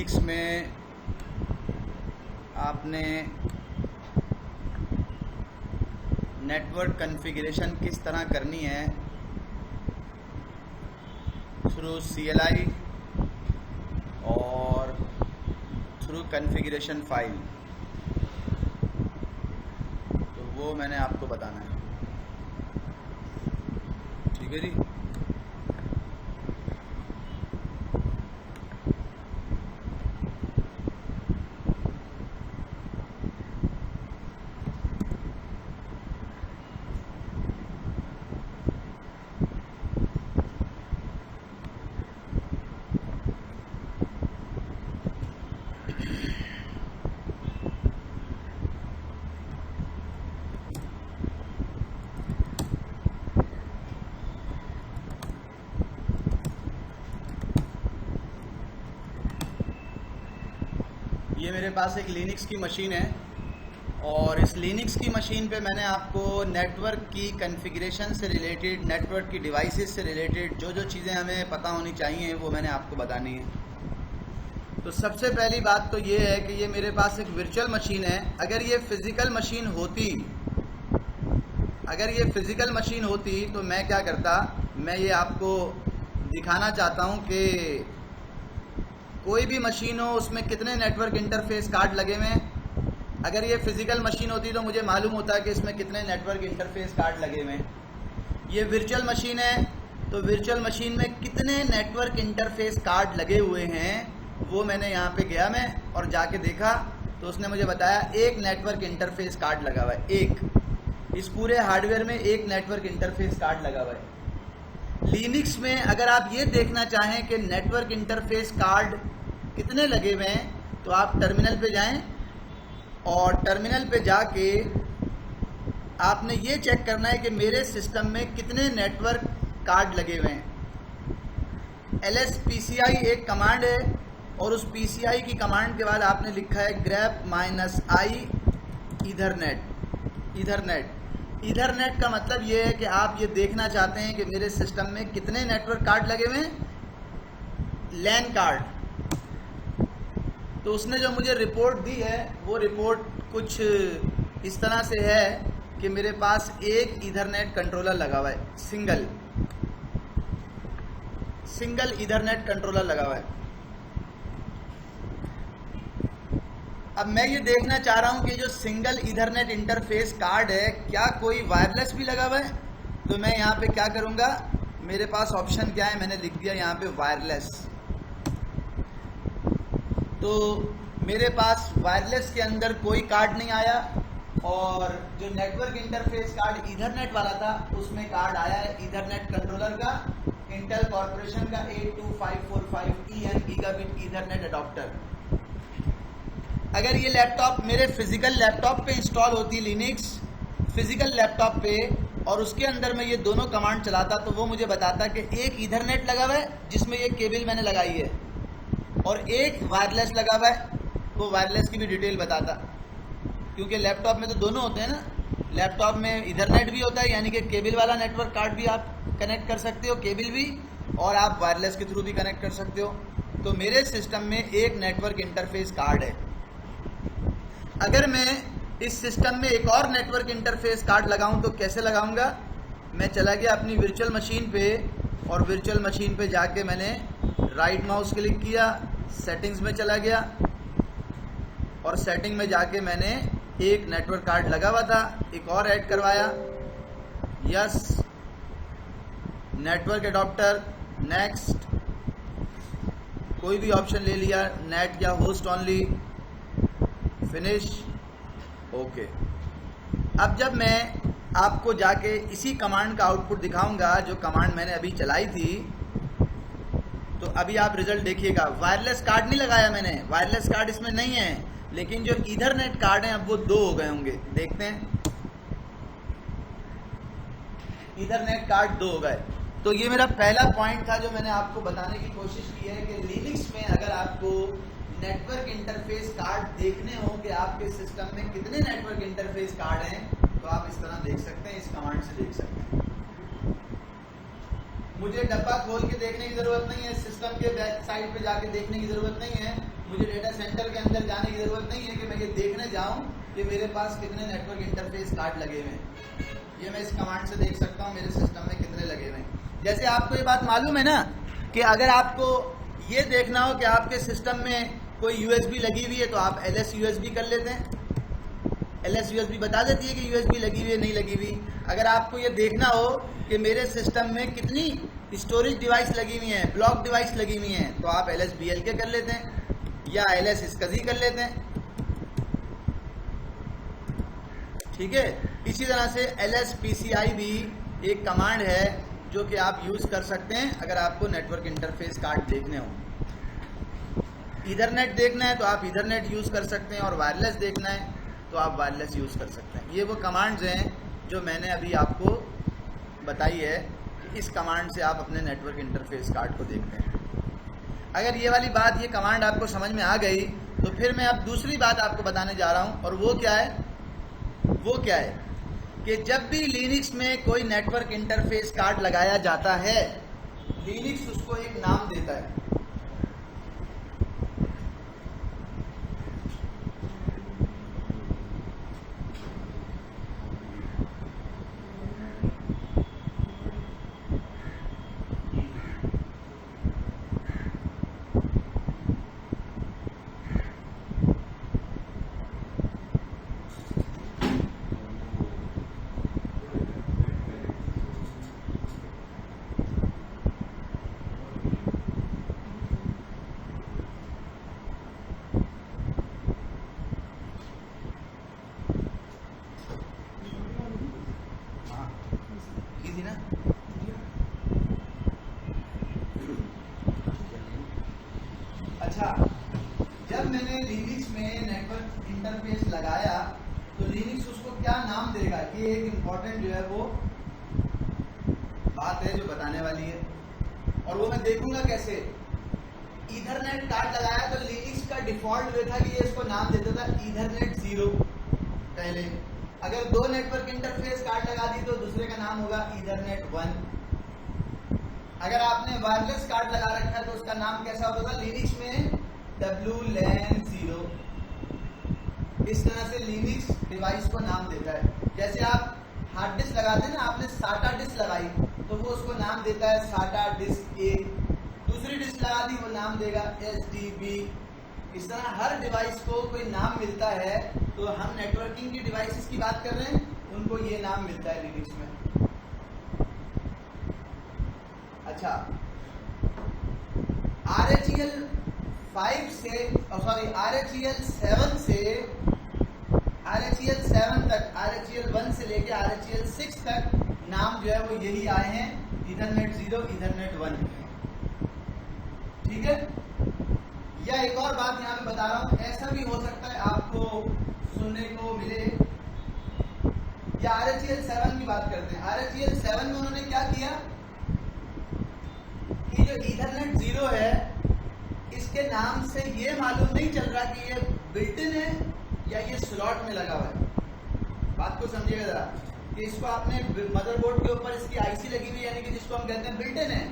Linux में आपने network configuration किस तरह करनी है थ्रू CLI और थ्रू कॉन्फ़िगरेशन फाइल, तो वो मैंने आपको बताना है। ठीक है जी। ये मेरे पास एक लिनक्स की मशीन है और इस लिनक्स की मशीन पे मैंने आपको नेटवर्क की कॉन्फ़िगरेशन से रिलेटेड, नेटवर्क की डिवाइसेस से रिलेटेड जो जो चीज़ें हमें पता होनी चाहिए वो मैंने आपको बतानी है। तो सबसे पहली बात तो ये है कि ये मेरे पास एक वर्चुअल मशीन है। अगर ये फिज़िकल मशीन होती तो मैं क्या करता, मैं ये आपको दिखाना चाहता हूँ कि कोई भी मशीन हो उसमें कितने नेटवर्क इंटरफेस कार्ड लगे हुए हैं। अगर ये फिजिकल मशीन होती तो मुझे मालूम होता है कि इसमें कितने नेटवर्क इंटरफेस कार्ड लगे हुए हैं। ये वर्चुअल मशीन है तो वर्चुअल मशीन में कितने नेटवर्क इंटरफेस कार्ड लगे हुए हैं वो मैंने यहाँ पे गया मैं और जाके देखा तो उसने मुझे बताया एक नेटवर्क इंटरफेस कार्ड लगा हुआ है। एक इस पूरे हार्डवेयर में एक नेटवर्क इंटरफेस कार्ड लगा हुआ है। लिनक्स में अगर आप ये देखना चाहें कि नेटवर्क इंटरफेस कार्ड कितने लगे हुए हैं तो आप टर्मिनल पे जाएं और टर्मिनल पे जाके आपने ये चेक करना है कि मेरे सिस्टम में कितने नेटवर्क कार्ड लगे हुए हैं। lspci एक कमांड है और उस PCI की कमांड के बाद आपने लिखा है grep -i ईथरनेट का मतलब ये है कि आप ये देखना चाहते हैं कि मेरे सिस्टम में कितने नेटवर्क कार्ड लगे हुए हैं, लैन कार्ड। तो उसने जो मुझे रिपोर्ट दी है वो रिपोर्ट कुछ इस तरह से है कि मेरे पास एक ईथरनेट कंट्रोलर लगा हुआ है, सिंगल ईथरनेट कंट्रोलर लगा हुआ है। अब मैं ये देखना चाह रहा हूँ कि जो सिंगल ईथरनेट इंटरफेस कार्ड है क्या कोई वायरलेस भी लगा हुआ है। तो मैं यहाँ पे क्या करूँगा, मेरे पास ऑप्शन क्या है, मैंने लिख दिया यहाँ पे वायरलेस। तो मेरे पास वायरलेस के अंदर कोई कार्ड नहीं आया और जो नेटवर्क इंटरफेस कार्ड ईथरनेट वाला था उसमें कार्ड आया है ईथरनेट कंट्रोलर का, इंटेल कॉर्पोरेशन का 82545EN गीगाबिट ईथरनेट अडॉप्टर। अगर ये लैपटॉप मेरे फिजिकल लैपटॉप पे इंस्टॉल होती लिनक्स फिजिकल लैपटॉप पे और उसके अंदर मैं ये दोनों कमांड चलाता तो वो मुझे बताता कि एक ईथरनेट लगा हुआ है जिसमें ये केबल मैंने लगाई है और एक वायरलेस लगा हुआ है, वो वायरलेस की भी डिटेल बताता। क्योंकि लैपटॉप में तो दोनों होते हैं ना, लैपटॉप में ईथरनेट भी होता है यानी कि केबल वाला नेटवर्क कार्ड भी आप कनेक्ट कर सकते हो, केबल भी, और आप वायरलेस के थ्रू भी कनेक्ट कर सकते हो। तो मेरे सिस्टम में एक नेटवर्क इंटरफेस कार्ड है। अगर मैं इस सिस्टम में एक और नेटवर्क इंटरफेस कार्ड लगाऊं तो कैसे लगाऊंगा, मैं चला गया अपनी वर्चुअल मशीन पे और वर्चुअल मशीन पे जाके मैंने राइट माउस क्लिक किया, सेटिंग्स में चला गया और सेटिंग में जाके मैंने एक नेटवर्क कार्ड लगा हुआ था एक और ऐड करवाया, यस, नेटवर्क एडॉप्टर, नेक्स्ट, कोई भी ऑप्शन ले लिया, नेट या होस्ट ओनली, फिनिश, ओके। अब जब मैं आपको जाके इसी कमांड का आउटपुट दिखाऊंगा जो कमांड मैंने अभी चलाई थी, तो अभी आप रिजल्ट देखिएगा। वायरलेस कार्ड नहीं लगाया मैंने, वायरलेस कार्ड इसमें नहीं है, लेकिन जो ईथरनेट कार्ड हैं अब वो 2 हो गए होंगे, देखते हैं, ईथरनेट कार्ड 2 हो गए। तो ये मेरा पहला पॉइंट था जो मैंने आपको बताने की कोशिश की है कि लिनक्स में अगर आपको नेटवर्क इंटरफेस कार्ड देखने हो कि आपके सिस्टम में कितने नेटवर्क इंटरफेस कार्ड हैं तो आप इस तरह देख सकते हैं, इस कमांड से देख सकते हैं। मुझे डब्बा खोल के देखने की जरूरत नहीं है, सिस्टम के बैक साइड पे जाके देखने की जरूरत नहीं है, मुझे डेटा सेंटर के अंदर जाने की ज़रूरत नहीं है कि मैं ये देखने जाऊं कि मेरे पास कितने नेटवर्क इंटरफेस कार्ड लगे हुए हैं। ये मैं इस कमांड से देख सकता हूं मेरे सिस्टम में कितने लगे हुए हैं। जैसे आपको ये बात मालूम है ना कि अगर आपको ये देखना हो कि आपके सिस्टम में कोई यूएसबी लगी हुई है तो आप LS USB कर लेते हैं। LS USB बता देती है कि USB लगी हुई है नहीं लगी हुई। अगर आपको ये देखना हो कि मेरे सिस्टम में कितनी स्टोरेज डिवाइस लगी हुई हैं, ब्लॉक डिवाइस लगी हुई हैं, तो आप LS BLK कर लेते हैं या LS SCSI कर लेते हैं। ठीक है, इसी तरह से LS PCI भी एक कमांड है जो कि आप यूज कर सकते हैं अगर आपको नेटवर्क इंटरफेस कार्ड देखने हो। ईथरनेट देखना है तो आप ईथरनेट यूज कर सकते हैं और वायरलेस देखना है तो आप वायरलेस यूज कर सकते हैं। ये वो कमांड्स हैं जो मैंने अभी आपको बताई है कि इस कमांड से आप अपने नेटवर्क इंटरफेस कार्ड को देखते हैं। अगर ये वाली बात, ये कमांड आपको समझ में आ गई तो फिर मैं अब दूसरी बात आपको बताने जा रहा हूं, और वो क्या है कि जब भी लिनक्स में कोई नेटवर्क इंटरफेस कार्ड लगाया जाता है, लिनक्स उसको एक नाम देता है। अच्छा, जब मैंने लिनक्स में नेटवर्क इंटरफेस लगाया तो लिनक्स उसको क्या नाम देगा, ये एक इम्पोर्टेंट जो है वो बात है जो बताने वाली है, और वो मैं देखूंगा कैसे। ईथरनेट कार्ड लगाया तो लिनक्स का डिफॉल्ट वे था कि ये इसको नाम देता था ईथरनेट 0 पहले। अगर दो नेटवर्क इंटरफेस कार्ड लगा दी तो दूसरे का नाम होगा ईथरनेट 1। अगर आपने वायरलेस कार्ड लगा रखा है तो उसका नाम कैसा होगा लिनक्स में WLAN 0। इस तरह से लिनक्स डिवाइस को नाम देता है। जैसे आप हार्ड डिस्क लगाते हैं ना, आपने SATA डिस्क लगाई तो वो उसको नाम देता है SATA डिस्क A। दूसरी डिस्क लगा दी वो नाम देगा SDB। इस तरह हर डिवाइस को कोई नाम मिलता है, तो हम नेटवर्किंग की डिवाइसेस की बात कर रहे हैं, उनको ये नाम मिलता है लिनक्स में। अच्छा, RHEL 7 से RHEL 7 तक, RHEL 1 से लेके RHEL 6 तक नाम जो है वो यही आए हैं, ईथरनेट 0, ईथरनेट 1। ठीक है, या एक और बात यहाँ पे बता रहा हूँ, ऐसा भी हो सकता है आपको सुनने को मिले, या RHEL 7 की बात करते हैं। RHEL 7 में उन्होंने क्या किया कि जो ईथरनेट 0 है, इसके नाम से ये मालूम नहीं चल रहा कि ये बिल्ट इन है या ये स्लॉट में लगा हुआ है। बात को समझिएगा जरा कि इसको आपने मदरबोर्ड के ऊपर इसकी IC लगी हुई, यानी कि जिसको हम कहते हैं बिल्ट इन है,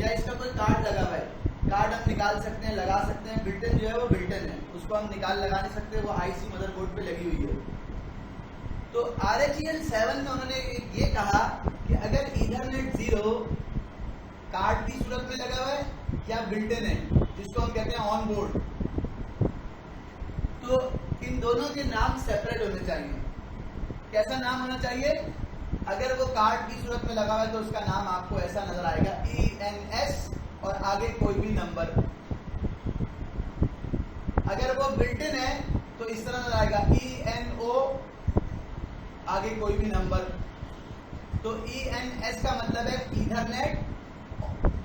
या इसका कोई कार्ड लगा हुआ है। कार्ड हम निकाल सकते हैं, लगा सकते हैं, बिल्ट इन जो है वो बिल्ट इन है, उसको हम निकाल लगा नहीं सकते, वो IC मदरबोर्ड पे लगी हुई है। तो RHEL 7 में उन्होंने ये कहा कि अगर ईथरनेट 0 कार्ड की सूरत में लगा हुआ है या बिल्ट इन है, जिसको हम कहते हैं ऑन बोर्ड, तो इन दोनों के नाम सेपरेट होने चाहिए। कैसा नाम होना चाहिए? अगर वो कार्ड की सूरत में लगा हुआ है तो उसका नाम आपको ऐसा नजर आएगा ENS और आगे कोई भी नंबर। अगर वो बिल्ट इन है तो इस तरह नजर आएगा ENO आगे कोई भी नंबर। तो ENS का मतलब है ईथरनेट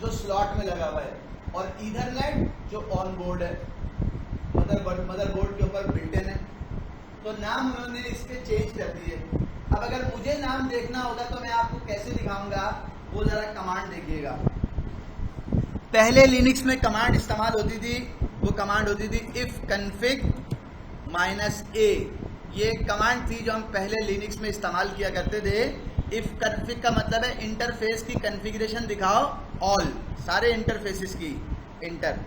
जो स्लॉट में लगा हुआ है, और ईथरनेट जो ऑन बोर्ड है, मदरबोर्ड के ऊपर बिल्ट इन है। तो नाम उन्होंने इसके चेंज कर दिए। अब अगर मुझे नाम देखना होगा तो मैं आपको कैसे दिखाऊंगा, वो जरा कमांड देखिएगा। पहले लिनक्स में कमांड इस्तेमाल होती थी, वो कमांड होती थी if config -a। ये कमांड थी जो हम पहले लिनक्स में इस्तेमाल किया करते थे। if config का मतलब है इंटरफेस की कॉन्फ़िगरेशन दिखाओ, ऑल सारे इंटरफेसेस की इंटर।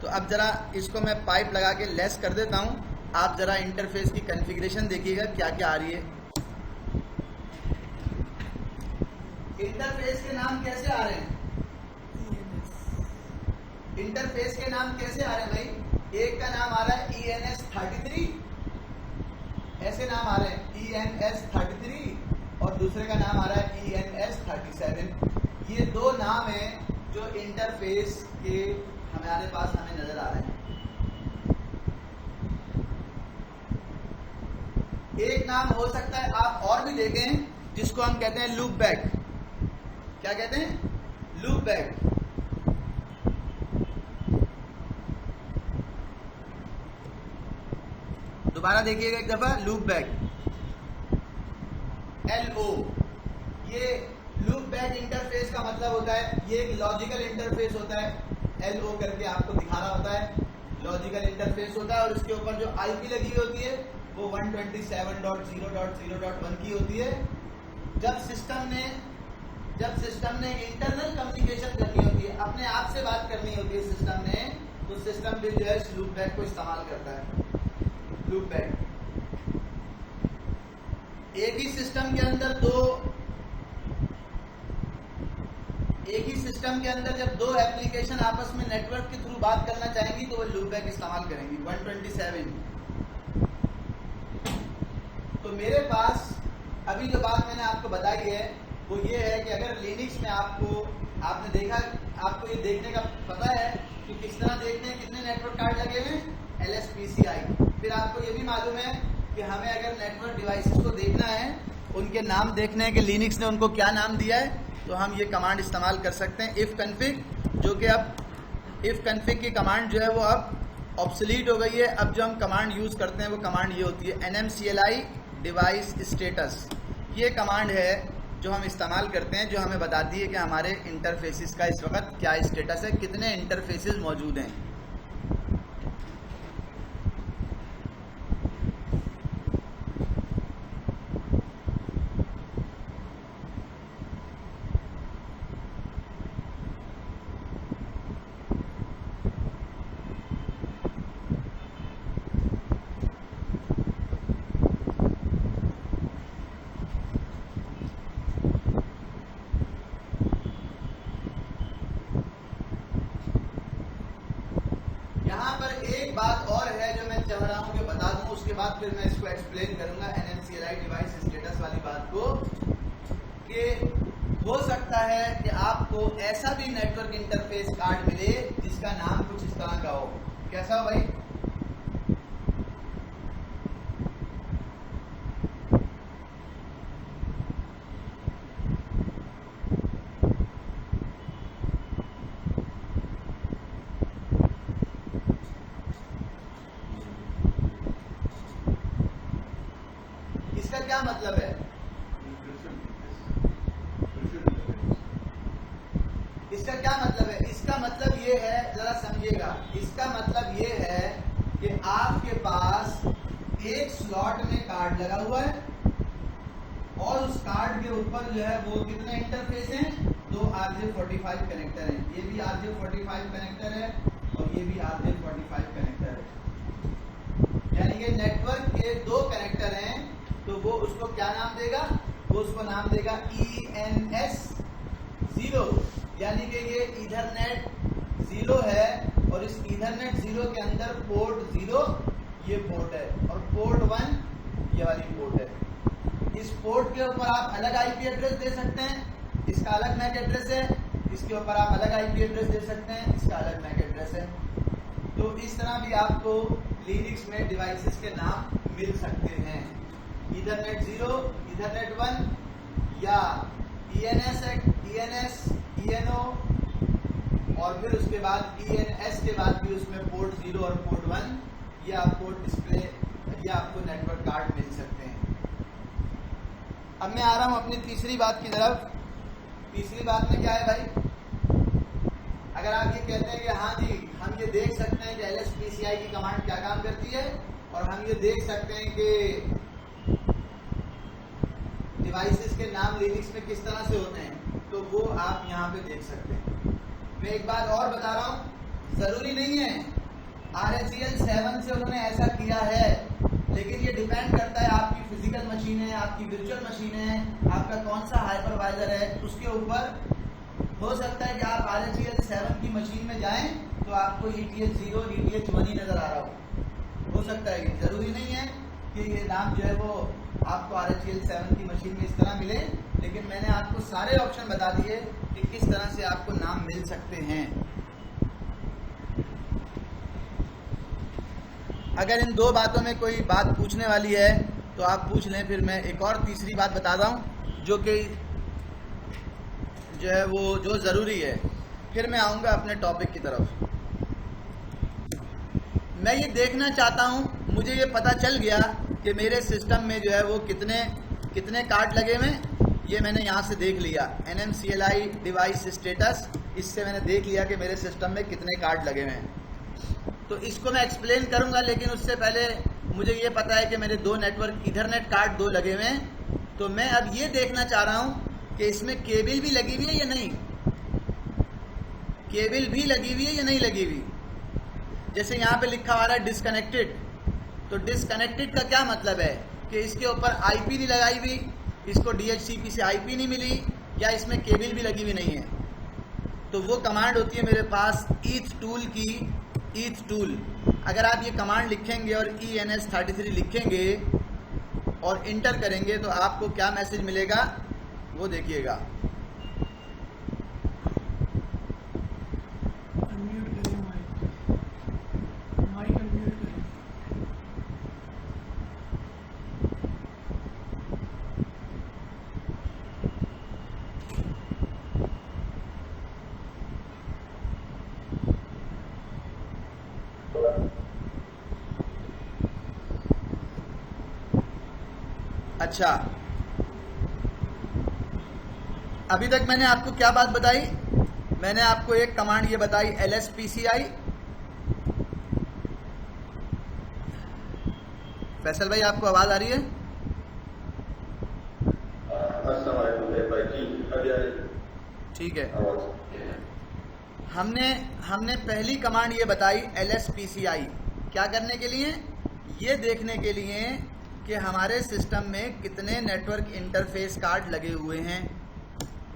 तो अब जरा इसको मैं पाइप लगा के लेस कर देता हूं, आप जरा इंटरफेस की कॉन्फ़िगरेशन देखिएगा क्या क्या आ रही है। इंटरफेस के नाम कैसे आ रहे हैं? इंटरफेस के नाम कैसे आ रहे हैं भाई? एक का नाम आ रहा है ENS33, ऐसे नाम आ रहे हैं ENS33, और दूसरे का नाम आ रहा है ENS37। ये दो नाम हैं जो इंटरफेस के हमारे पास हमें नजर आ रहे हैं। एक नाम हो सकता है आप और भी देखें, जिसको हम कहते हैं लूप बैक। क्या कहते हैं? Loop back. दोबारा देखिएगा एक दफा, लूप बैक, LO। ये लूप बैक इंटरफेस का मतलब होता है, ये एक लॉजिकल इंटरफेस होता है, LO करके आपको दिखा रहा होता है, लॉजिकल इंटरफेस होता है, और इसके ऊपर जो IP लगी होती है वो 127.0.0.1 की होती है। जब सिस्टम ने इंटरनल कम्युनिकेशन करनी होती है, अपने आप से बात करनी होती है सिस्टम ने, तो सिस्टम भी जो है लूप बैक को इस्तेमाल करता है। लूप बैक एक ही सिस्टम के अंदर जब दो एप्लीकेशन आपस में नेटवर्क के थ्रू बात करना चाहेंगी तो वो लूप बैक इस्तेमाल करेंगी। 127। तो मेरे पास अभी जो बात मैंने आपको बताई है वो ये है कि अगर लिनक्स में आपने देखा, आपको ये देखने का पता है कि किस तरह देखने कितने नेटवर्क कार्ड लगे हुए हैं, LSPCI। फिर आपको ये भी मालूम है कि हमें अगर नेटवर्क डिवाइसेस को देखना है, उनके नाम देखने हैं कि लिनक्स ने उनको क्या नाम दिया है, तो हम ये कमांड इस्तेमाल कर सकते हैं if config, जो कि अब if config की कमांड जो है वो अब ऑब्सोलीट हो गई है। अब जो हम कमांड यूज करते हैं वो कमांड ये होती है nmcli डिवाइस स्टेटस। ये कमांड है जो हम इस्तेमाल करते हैं, जो हमें बताती है कि हमारे इंटरफेसेस का इस वक्त क्या स्टेटस है, कितने इंटरफेसेस मौजूद हैं। बात और है जो मैं चाह रहा हूं कि बता दूं, उसके बाद फिर मैं इसको एक्सप्लेन करूंगा nmcli डिवाइस स्टेटस वाली बात को, कि हो सकता है कि आपको ऐसा भी नेटवर्क इंटरफेस कार्ड मिले जिसका नाम कुछ इस तरह का हो। कैसा हो भाई? इसका क्या मतलब है? इसका क्या मतलब है? इसका मतलब ये है, जरा समझिएगा, इसका मतलब ये है कि आपके पास एक स्लॉट में कार्ड लगा हुआ है और उस कार्ड के ऊपर जो है वो कितने इंटरफेस हैं? दो RJ45 कनेक्टर हैं। ये भी RJ45 कनेक्टर है और ये भी RJ45 कनेक्टर है, यानी कि नेटवर्क के दो कनेक्टर हैं। तो वो उसको क्या नाम देगा? वो उसको नाम देगा ENS0, यानी कि ये ईथरनेट 0 है और इस ईथरनेट 0 के अंदर पोर्ट 0 ये पोर्ट है और पोर्ट 1 ये वाली पोर्ट है। इस पोर्ट के ऊपर आप अलग IP एड्रेस दे सकते हैं, इसका अलग मैक एड्रेस है, इसके ऊपर आप अलग IP एड्रेस दे सकते हैं, इसका अलग मैक एड्रेस है। तो इस तरह भी आपको लिनक्स में डिवाइसेस के नाम मिल सकते हैं, ईथरनेट 0, ईथरनेट 1 या ENS, ENO, और फिर उसके बाद ENS के बाद भी उसमें पोर्ट 0 और पोर्ट 1 ये आपको डिस्प्ले, ये आपको नेटवर्क कार्ड मिल सकते हैं। अब मैं आ रहा हूं अपनी तीसरी बात की तरफ। तीसरी बात में क्या है भाई? अगर आप ये कहते हैं कि हाँ जी हम ये देख सकते हैं कि LSPCI की कमांड क्या काम करती है और हम ये देख सकते हैं कि डिवाइसेस के नाम लिनक्स में किस तरह से होते हैं, तो वो आप यहाँ पे देख सकते हैं। मैं एक बात और बता रहा हूँ जरूरी नहीं है RHEL 7 से उन्होंने ऐसा किया है, लेकिन ये डिपेंड करता है आपकी फिजिकल मशीन है, आपकी वर्चुअल मशीन है, आपका कौन सा हाइपरवाइजर है, उसके ऊपर हो सकता है कि आप RHEL 7 की मशीन में जाएं तो आपको ETH 0 ETH 1 ही नजर आ रहा हो सकता है कि जरूरी नहीं है कि ये नाम जो है वो आपको RHEL 7 की मशीन में इस तरह मिले, लेकिन मैंने आपको सारे ऑप्शन बता दिए कि किस तरह से आपको नाम मिल सकते हैं। अगर इन दो बातों में कोई बात पूछने वाली है तो आप पूछ लें, फिर मैं एक और तीसरी बात बताता हूँ जो कि जो है वो जो ज़रूरी है, फिर मैं आऊँगा अपने टॉपिक की तरफ। मैं ये देखना चाहता हूँ, मुझे ये पता चल गया कि मेरे सिस्टम में जो है वो कितने कार्ड लगे हुए हैं। ये मैंने यहाँ से देख लिया NMCLI डिवाइस स्टेटस, इससे मैंने देख लिया कि मेरे सिस्टम में कितने कार्ड लगे हुए हैं। तो इसको मैं एक्सप्लेन करूँगा, लेकिन उससे पहले मुझे ये पता है कि मेरे दो नेटवर्क ईथरनेट कार्ड दो लगे हुए हैं। तो मैं अब ये देखना चाह रहा हूँ कि इसमें केबल भी लगी हुई है या नहीं, केबल भी लगी हुई है या नहीं लगी हुई। जैसे यहाँ पे लिखा आ रहा है डिसकनेक्टेड, तो डिसकनेक्टेड का क्या मतलब है कि इसके ऊपर IP नहीं लगाई हुई, इसको DHCP से IP नहीं मिली, या इसमें केबल भी लगी हुई नहीं है। तो वो कमांड होती है मेरे पास ईथ टूल की, ईथ टूल। अगर आप ये कमांड लिखेंगे और ENS33 लिखेंगे और इंटर करेंगे तो आपको क्या मैसेज मिलेगा वो देखिएगा। अच्छा, अभी तक मैंने आपको क्या बात बताई? मैंने आपको एक कमांड ये बताई LSPCI। फैसल भाई आपको आवाज आ रही है? ठीक है। हमने पहली कमांड ये बताई LSPCI, क्या करने के लिए? ये देखने के लिए कि हमारे सिस्टम में कितने नेटवर्क इंटरफेस कार्ड लगे हुए हैं।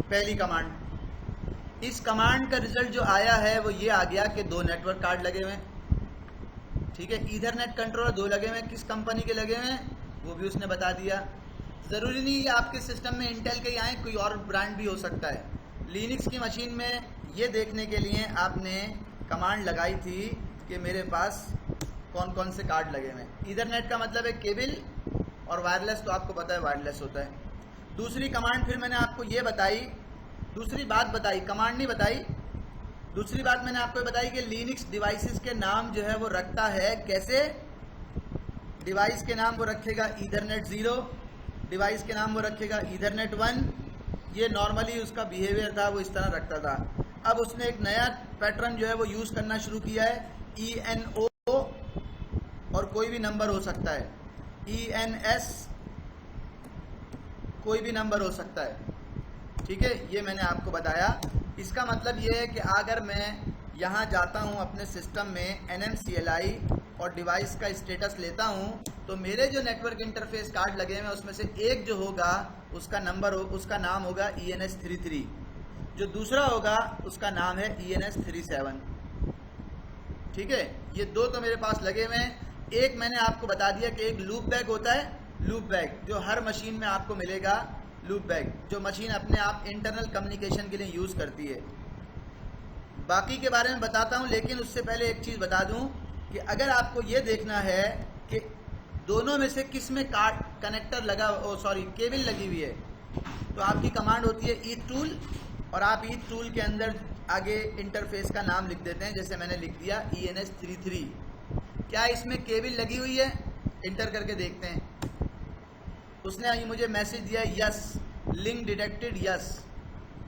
पहली कमांड। इस कमांड का रिजल्ट जो आया है वो ये आ गया कि 2 नेटवर्क कार्ड लगे हुए हैं। ठीक है, ईथरनेट कंट्रोलर 2 लगे हुए हैं। किस कंपनी के लगे हुए हैं वो भी उसने बता दिया। ज़रूरी नहीं है आपके सिस्टम में इंटेल के ही आए, कोई और ब्रांड भी हो सकता है। लिनक्स की मशीन में ये देखने के लिए आपने कमांड लगाई थी कि मेरे पास कौन कौन से कार्ड लगे हुए हैं। ईथरनेट का मतलब है केबल, और वायरलेस तो आपको पता है वायरलेस होता है। दूसरी कमांड फिर मैंने आपको ये बताई, दूसरी बात बताई, कमांड नहीं बताई। दूसरी बात मैंने आपको बताई कि लिनक्स डिवाइसेस के नाम जो है वो रखता है कैसे। डिवाइस के नाम वो रखेगा ईथरनेट 0, डिवाइस के नाम वो रखेगा ईथरनेट 1। ये नॉर्मली उसका बिहेवियर था, वो इस तरह रखता था। अब उसने एक नया पैटर्न जो है वो यूज़ करना शुरू किया है, ENO, और कोई भी नंबर हो सकता है, ENS, कोई भी नंबर हो सकता है। ठीक है, ये मैंने आपको बताया। इसका मतलब ये है कि अगर मैं यहाँ जाता हूँ अपने सिस्टम में NMCLI और डिवाइस का स्टेटस लेता हूँ, तो मेरे जो नेटवर्क इंटरफेस कार्ड लगे हैं उसमें से एक जो होगा उसका नंबर उसका नाम होगा ENS33, जो दूसरा होगा उसका नाम है ENS37। ठीक है, ये 2 तो मेरे पास लगे हुए हैं। एक मैंने आपको बता दिया कि एक लूप बैग होता है, लूप बैग जो हर मशीन में आपको मिलेगा, लूप बैग जो मशीन अपने आप इंटरनल कम्युनिकेशन के लिए यूज़ करती है। बाकी के बारे में बताता हूँ, लेकिन उससे पहले एक चीज़ बता दूँ कि अगर आपको ये देखना है कि दोनों में से किस में कार्ड कनेक्टर लगा, केबल लगी हुई है, तो आपकी कमांड होती है ईथ टूल, और आप ईथ टूल के अंदर आगे इंटरफेस का नाम लिख देते हैं। जैसे मैंने लिख दिया ENS33। क्या इसमें केबल लगी हुई है? इंटर करके देखते हैं। उसने मुझे मैसेज दिया yes, link detected yes,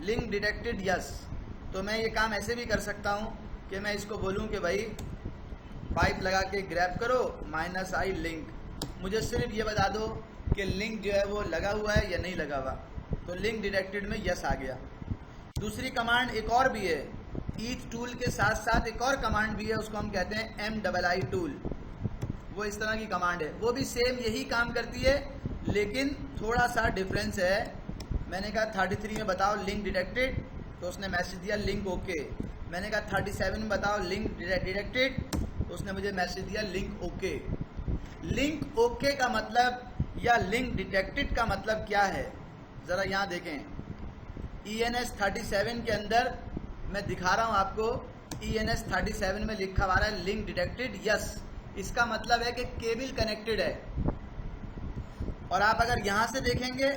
link detected yes. तो मैं ये काम ऐसे भी कर सकता हूँ कि मैं इसको बोलूँ कि भाई पाइप लगा के ग्रैब करो -i लिंक, मुझे सिर्फ ये बता दो कि लिंक जो है वो लगा हुआ है या नहीं लगा हुआ। तो लिंक डिटेक्टेड में यस आ गया। दूसरी कमांड एक और भी है, ईच टूल के साथ साथ एक और कमांड भी है, उसको हम कहते हैं MII टूल। वो इस तरह की कमांड है, वो भी सेम यही काम करती है, लेकिन थोड़ा सा डिफरेंस है। मैंने कहा 33 में बताओ लिंक डिटेक्टेड, तो उसने मैसेज दिया लिंक ओके। मैंने कहा 37 में बताओ लिंक डिटेक्टेड, तो उसने मुझे मैसेज दिया लिंक ओके। लिंक ओके का मतलब या लिंक डिटेक्टेड का मतलब क्या है, ज़रा यहाँ देखें। ENS 37 के अंदर मैं दिखा रहा हूँ आपको, ENS 37 में लिखा हुआ है लिंक डिटेक्टेड यस। इसका मतलब है कि केबल कनेक्टेड है। और आप अगर यहां से देखेंगे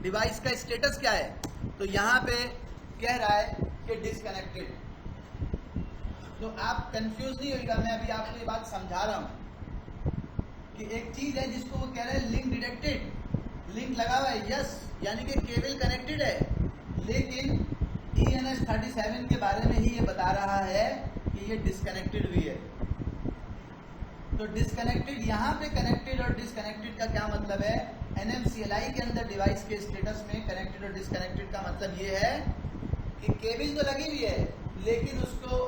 डिवाइस का स्टेटस क्या है, तो यहां पे कह रहा है कि डिसकनेक्टेड। तो आप कंफ्यूज नहीं होइएगा, मैं अभी आपको ये बात समझा रहा हूं कि एक चीज है जिसको वो कह रहे हैं लिंक डिटेक्टेड, लिंक लगा हुआ है यस, यानी कि केबल कनेक्टेड है, लेकिन ENS 37 के बारे में ही ये बता रहा है कि ये डिसकनेक्टेड भी है। तो डिसकनेक्टेड, यहाँ पे कनेक्टेड और डिसकनेक्टेड का क्या मतलब है? NMCLI के अंदर डिवाइस के स्टेटस में कनेक्टेड और डिसकनेक्टेड का मतलब ये है कि केबल तो लगी हुई है, लेकिन उसको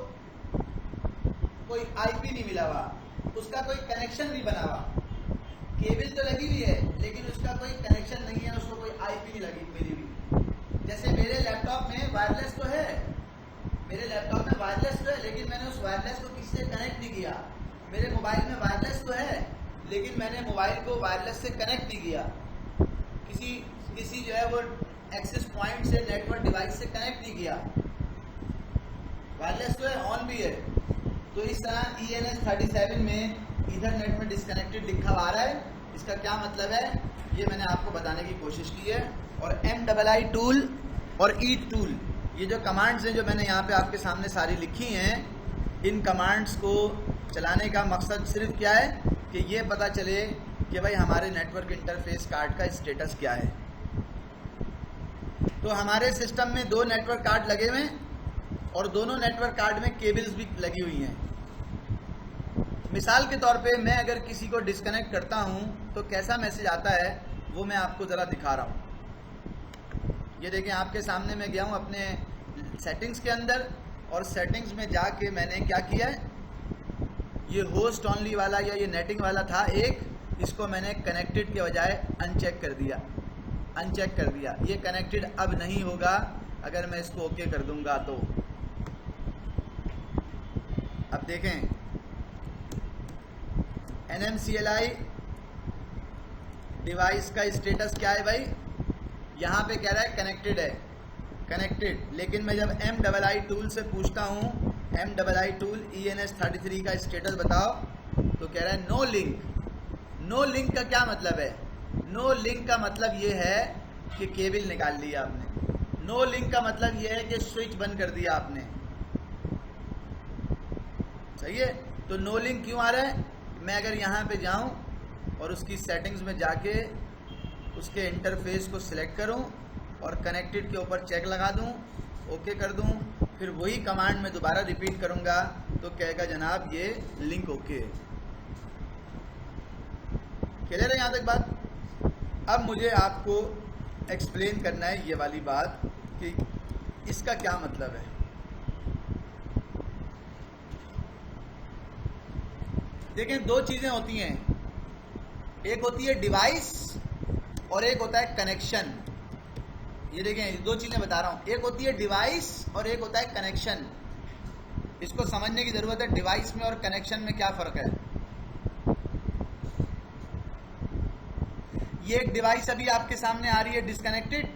कोई IP नहीं मिला हुआ, उसका कोई कनेक्शन नहीं बना हुआ। केबल तो लगी हुई है, लेकिन उसका कोई कनेक्शन नहीं है, उसको कोई IP नहीं लगी मिली हुई। जैसे मेरे लैपटॉप में वायरलेस तो है, मेरे लैपटॉप में वायरलेस तो है, लेकिन मैंने उस वायरलेस को किसी से कनेक्ट नहीं किया। मेरे मोबाइल में वायरलेस तो है, लेकिन मैंने मोबाइल को वायरलेस से कनेक्ट नहीं किया, किसी जो है वो एक्सेस पॉइंट से नेटवर्क डिवाइस से कनेक्ट नहीं किया। वायरलेस तो है, ऑन भी है। तो इस तरह ENS 37 में ईथरनेट में डिस्कनेक्टेड लिखा आ रहा है। इसका क्या मतलब है ये मैंने आपको बताने की कोशिश की है। और MII टूल और ईच टूल, ये जो कमांड्स हैं जो मैंने यहाँ पे आपके सामने सारी लिखी हैं, इन कमांड्स को चलाने का मकसद सिर्फ क्या है कि ये पता चले कि भाई हमारे नेटवर्क इंटरफेस कार्ड का स्टेटस क्या है। तो हमारे सिस्टम में 2 नेटवर्क कार्ड लगे हुए हैं और दोनों नेटवर्क कार्ड में केबल्स भी लगी हुई हैं। मिसाल के तौर पे मैं अगर किसी को डिस्कनेक्ट करता हूं तो कैसा मैसेज आता है वो मैं आपको ज़रा दिखा रहा हूं। ये देखें, आपके सामने मैं गया हूं अपने सेटिंग्स के अंदर, और सेटिंग्स में जाके मैंने क्या किया है, ये होस्ट ऑनली वाला या ये नेटिंग वाला था एक, इसको मैंने कनेक्टेड के बजाय अनचेक कर दिया। ये कनेक्टेड अब नहीं होगा अगर मैं इसको ओके कर दूंगा तो। अब देखें NMCLI डिवाइस का स्टेटस क्या है भाई, यहाँ पे कह रहा है कनेक्टेड है, कनेक्टेड। लेकिन मैं जब MII टूल से पूछता हूँ, MII टूल ENS 33 का स्टेटस बताओ, तो कह रहा है नो लिंक। नो लिंक का क्या मतलब है? नो लिंक का मतलब ये है कि केबल निकाल लिया आपने। नो लिंक का मतलब ये है कि स्विच बंद कर दिया आपने। सही है? तो नो लिंक क्यों आ रहा है? मैं अगर यहाँ पे जाऊँ और उसकी सेटिंग्स में जाके उसके इंटरफेस को सिलेक्ट करूं और कनेक्टेड के ऊपर चेक लगा दूं, ओके कर दूं, फिर वही कमांड में दोबारा रिपीट करूंगा तो कहेगा जनाब ये लिंक ओके। क्लियर है यहाँ तक बात? अब मुझे आपको एक्सप्लेन करना है ये वाली बात कि इसका क्या मतलब है। देखें, 2 चीजें होती हैं, एक होती है डिवाइस और एक होता है कनेक्शन। ये देखें, 2 चीजें बता रहा हूं, एक होती है डिवाइस और एक होता है कनेक्शन। इसको समझने की जरूरत है, डिवाइस में और कनेक्शन में क्या फर्क है। ये एक डिवाइस अभी आपके सामने आ रही है डिस्कनेक्टेड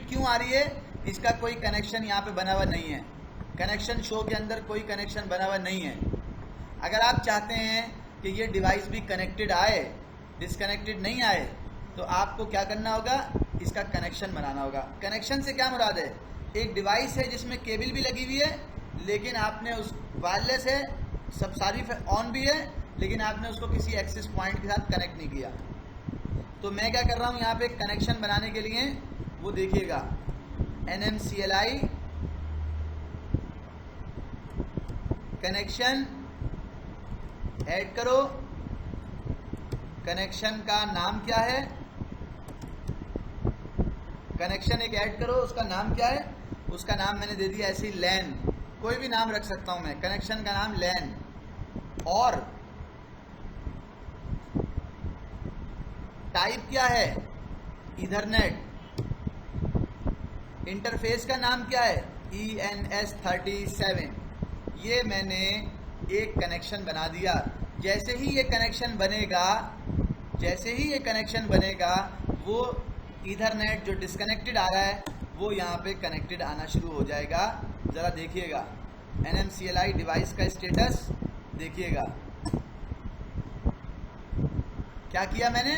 क्यों आ रही है? इसका कोई कनेक्शन यहाँ पे बना हुआ नहीं है, कनेक्शन शो के अंदर कोई कनेक्शन बना हुआ नहीं है। अगर आप चाहते हैं कि ये डिवाइस भी कनेक्टेड आए, डिस्कनेक्टेड नहीं आए, तो आपको क्या करना होगा, इसका कनेक्शन बनाना होगा। कनेक्शन से क्या मुराद है? एक डिवाइस है जिसमें केबल भी लगी हुई है, लेकिन आपने उस वायरलेस है, सब सारी ऑन भी है, लेकिन आपने उसको किसी एक्सेस पॉइंट के साथ कनेक्ट नहीं किया। तो मैं क्या कर रहा हूँ यहाँ पे कनेक्शन बनाने के लिए, वो देखिएगा NMCLI कनेक्शन ऐड करो। कनेक्शन का नाम क्या है? कनेक्शन एक ऐड करो, उसका नाम क्या है, उसका नाम मैंने दे दिया ऐसे ही लैन, कोई भी नाम रख सकता हूं मैं, कनेक्शन का नाम लैन। और टाइप क्या है, ईथरनेट। इंटरफेस का नाम क्या है, ENS37। ये मैंने एक कनेक्शन बना दिया। जैसे ही ये कनेक्शन बनेगा, वो ईथरनेट जो डिस्कनेक्टेड आ रहा है वो यहाँ पे कनेक्टेड आना शुरू हो जाएगा। ज़रा देखिएगा NMCLI डिवाइस का स्टेटस देखिएगा। क्या किया मैंने,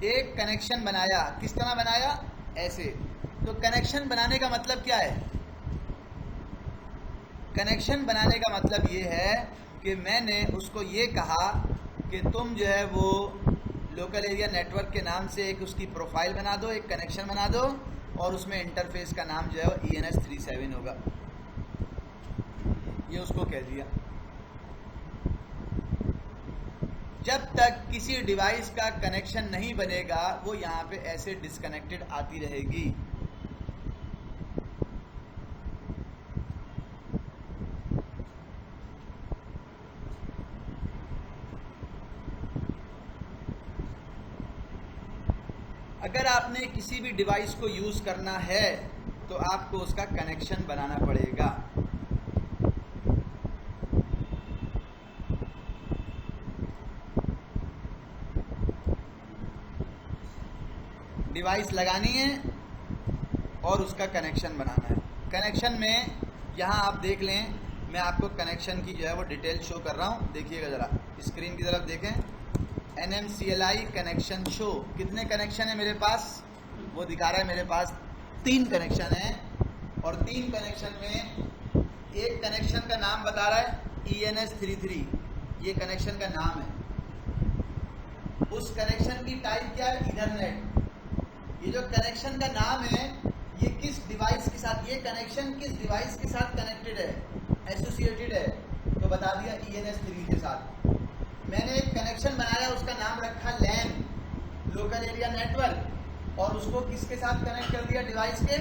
एक कनेक्शन बनाया। किस तरह बनाया, ऐसे। तो कनेक्शन बनाने का मतलब क्या है, कनेक्शन बनाने का मतलब ये है कि मैंने उसको ये कहा कि तुम जो है वो लोकल एरिया नेटवर्क के नाम से एक उसकी प्रोफाइल बना दो, एक कनेक्शन बना दो, और उसमें इंटरफेस का नाम जो है वो ENS37 होगा। ये उसको कह दिया। जब तक किसी डिवाइस का कनेक्शन नहीं बनेगा वो यहाँ पे ऐसे डिस्कनेक्टेड आती रहेगी। अगर आपने किसी भी डिवाइस को यूज करना है तो आपको उसका कनेक्शन बनाना पड़ेगा। डिवाइस लगानी है और उसका कनेक्शन बनाना है। कनेक्शन में यहाँ आप देख लें, मैं आपको कनेक्शन की जो है वो डिटेल शो कर रहा हूँ। देखिएगा ज़रा स्क्रीन की तरफ देखें। NMCLI कनेक्शन शो, कितने कनेक्शन है मेरे पास, वो दिखा रहा है मेरे पास 3 कनेक्शन है। और 3 कनेक्शन में एक कनेक्शन का नाम बता रहा है ENS33, ये कनेक्शन का नाम है। उस कनेक्शन की टाइप क्या है, ईथरनेट। ये जो कनेक्शन का नाम है ये किस डिवाइस के साथ, ये कनेक्शन किस डिवाइस के साथ कनेक्टेड है, एसोसिएटेड है, तो बता दिया ENS3 के साथ। मैंने एक कनेक्शन बनाया, उसका नाम रखा लैन, लोकल एरिया नेटवर्क, और उसको किसके साथ कनेक्ट कर दिया, डिवाइस के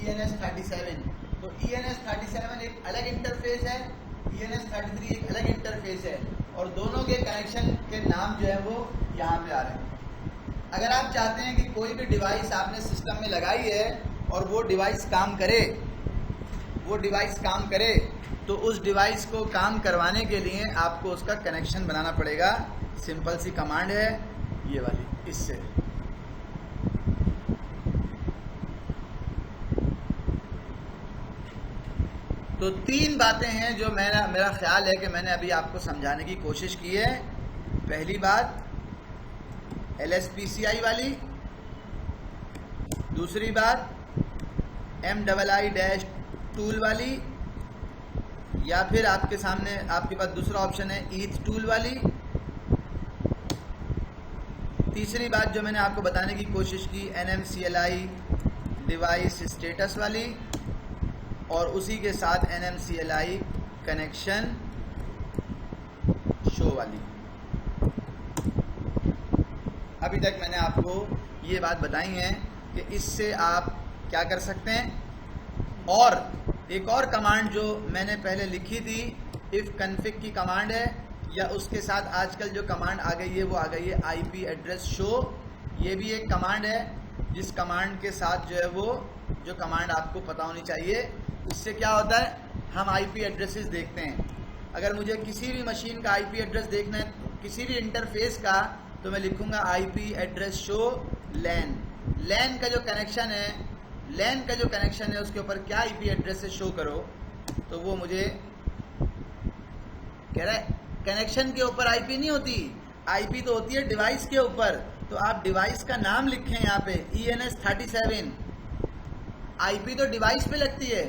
ENS37। तो ENS37 एक अलग इंटरफेस है, ENS33 एक अलग इंटरफेस है, और दोनों के कनेक्शन के नाम जो है वो यहाँ पे आ रहे हैं। अगर आप चाहते हैं कि कोई भी डिवाइस आपने सिस्टम में लगाई है और वो डिवाइस काम करे, तो उस डिवाइस को काम करवाने के लिए आपको उसका कनेक्शन बनाना पड़ेगा। सिंपल सी कमांड है ये वाली, इससे। तो 3 बातें हैं जो मेरा ख्याल है कि मैंने अभी आपको समझाने की कोशिश की है। पहली बात LSPCI वाली, दूसरी बात MII टूल वाली, या फिर आपके पास दूसरा ऑप्शन है ETH टूल वाली। तीसरी बात जो मैंने आपको बताने की कोशिश की NMCLI डिवाइस स्टेटस वाली, और उसी के साथ NMCLI कनेक्शन शो वाली। अभी तक मैंने आपको ये बात बताई है कि इससे आप क्या कर सकते हैं। और एक और कमांड जो मैंने पहले लिखी थी, इफ कन्फिग की कमांड है, या उसके साथ आजकल जो कमांड आ गई है वो आ गई है IP एड्रेस शो। ये भी एक कमांड है, जिस कमांड के साथ जो है वो जो कमांड आपको पता होनी चाहिए। इससे क्या होता है, हम IP एड्रेसेस देखते हैं। अगर मुझे किसी भी मशीन का IP एड्रेस देखना है, किसी भी इंटरफेस का, तो मैं लिखूंगा IP एड्रेस शो लैन। लैन का जो कनेक्शन है उसके ऊपर क्या IP एड्रेस से शो करो, तो वो मुझे कह रहा है कनेक्शन के ऊपर IP नहीं होती, IP तो होती है डिवाइस के ऊपर। तो आप डिवाइस का नाम लिखें यहाँ पे ENS37, IP तो डिवाइस पे लगती है,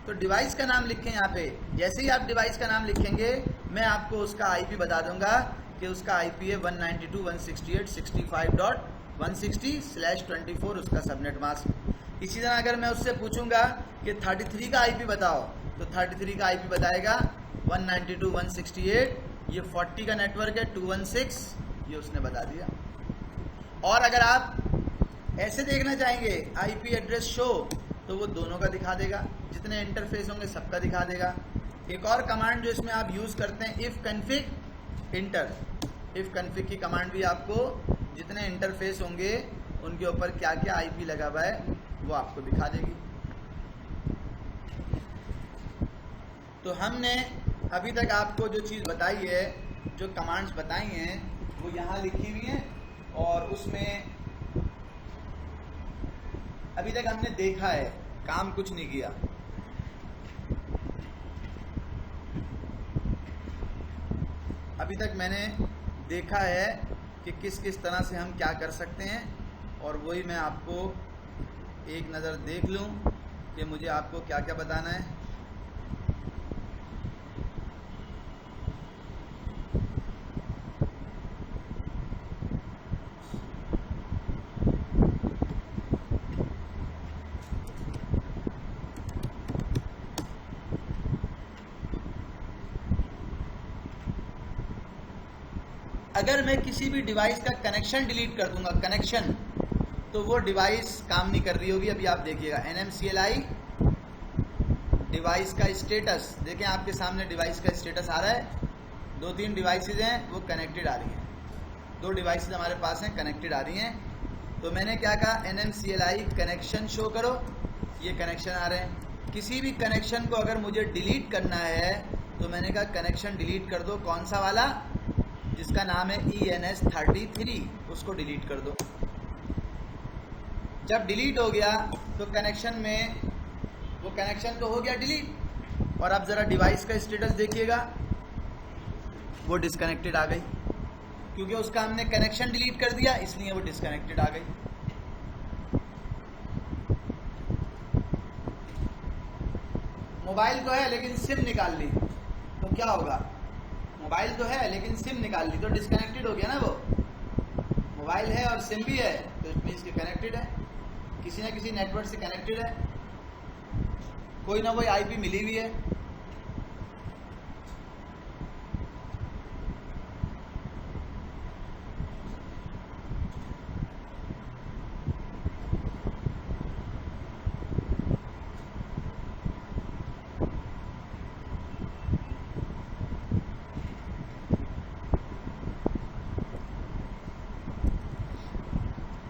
तो डिवाइस का नाम लिखें यहाँ पे। जैसे ही आप डिवाइस का नाम लिखेंगे मैं आपको उसका IP बता दूंगा कि उसका IP है 192.168.65.160/24 उसका सबनेट मास्क। इसी तरह अगर मैं उससे पूछूंगा कि 33 का IP बताओ, तो 33 का IP बताएगा 192.168, ये 40 का नेटवर्क है 216, ये उसने बता दिया। और अगर आप ऐसे देखना चाहेंगे आईपी एड्रेस शो, तो वो दोनों का दिखा देगा, जितने इंटरफेस होंगे सबका दिखा देगा। एक और कमांड जो इसमें आप यूज़ करते हैं, if config inter, if config की कमांड भी आपको जितने इंटरफेस होंगे उनके ऊपर क्या क्या आईपी लगा हुआ है वो आपको दिखा देगी। तो हमने अभी तक आपको जो चीज़ बताई है, जो कमांड्स बताई हैं, वो यहाँ लिखी हुई हैं, और उसमें अभी तक हमने देखा है, काम कुछ नहीं किया। अभी तक मैंने देखा है कि किस किस तरह से हम क्या कर सकते हैं, और वही मैं आपको एक नज़र देख लूं कि मुझे आपको क्या क्या बताना है। अगर मैं किसी भी डिवाइस का कनेक्शन डिलीट कर दूंगा, कनेक्शन, तो वो डिवाइस काम नहीं कर रही होगी। अभी आप देखिएगा NMCLI डिवाइस का स्टेटस, देखें आपके सामने डिवाइस का स्टेटस आ रहा है। 2-3 डिवाइसेज हैं वो कनेक्टेड आ रही हैं, 2 डिवाइसेज हमारे पास हैं कनेक्टेड आ रही हैं। तो मैंने क्या कहा, NMCLI कनेक्शन शो करो, ये कनेक्शन आ रहे हैं। किसी भी कनेक्शन को अगर मुझे डिलीट करना है तो मैंने कहा कनेक्शन डिलीट कर दो, कौन सा वाला, जिसका नाम है ENS33, उसको डिलीट कर दो। जब डिलीट हो गया तो कनेक्शन में, वो कनेक्शन तो हो गया डिलीट, और अब ज़रा डिवाइस का स्टेटस देखिएगा, वो डिस्कनेक्टेड आ गई, क्योंकि उसका हमने कनेक्शन डिलीट कर दिया, इसलिए वो डिस्कनेक्टेड आ गई। मोबाइल तो है लेकिन सिम निकाल ली तो क्या होगा, मोबाइल तो है लेकिन सिम निकाल ली तो डिस्कनेक्टेड हो गया ना। वो मोबाइल है और सिम भी है तो इट मीन्स कि कनेक्टेड है, किसी ना किसी नेटवर्क से कनेक्टेड है, कोई ना कोई आईपी मिली हुई है।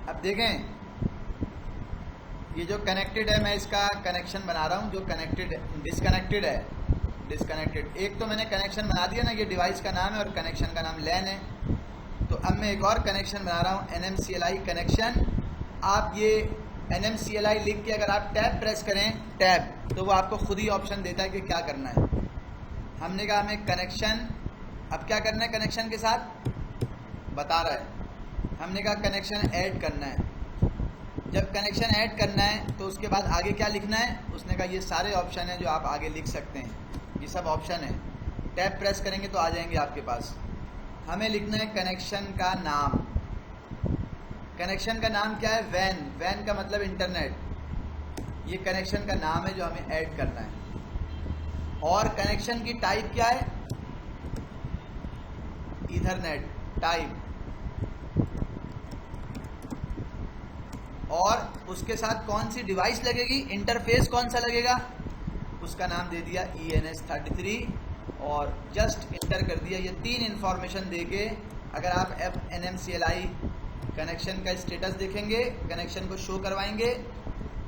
अब देखें, ये जो कनेक्टेड है मैं इसका कनेक्शन बना रहा हूँ, जो कनेक्टेड डिस्कनेक्टेड है, डिस्कनेक्टेड। एक तो मैंने कनेक्शन बना दिया ना, ये डिवाइस का नाम है और कनेक्शन का नाम लैन है। तो अब मैं एक और कनेक्शन बना रहा हूँ, NMCLI कनेक्शन। आप ये NMCLI लिख के अगर आप टैब प्रेस करें, टैब, तो वो आपको खुद ही ऑप्शन देता है कि क्या करना है। हमने कहा हमें कनेक्शन, अब क्या करना है कनेक्शन के साथ बता रहा है, हमने कहा कनेक्शन ऐड करना है। जब कनेक्शन ऐड करना है तो उसके बाद आगे क्या लिखना है, उसने कहा ये सारे ऑप्शन हैं जो आप आगे लिख सकते हैं, ये सब ऑप्शन है। टैब प्रेस करेंगे तो आ जाएंगे आपके पास। हमें लिखना है कनेक्शन का नाम। कनेक्शन का नाम क्या है, वैन, वैन का मतलब इंटरनेट। ये कनेक्शन का नाम है जो हमें ऐड करना है। और कनेक्शन की टाइप क्या है, ईथरनेट टाइप। और उसके साथ कौन सी डिवाइस लगेगी, इंटरफेस कौन सा लगेगा, उसका नाम दे दिया ENS33 और जस्ट इंटर कर दिया। ये 3 इंफॉर्मेशन देके अगर आप NMCLI कनेक्शन का स्टेटस देखेंगे, कनेक्शन को शो करवाएंगे,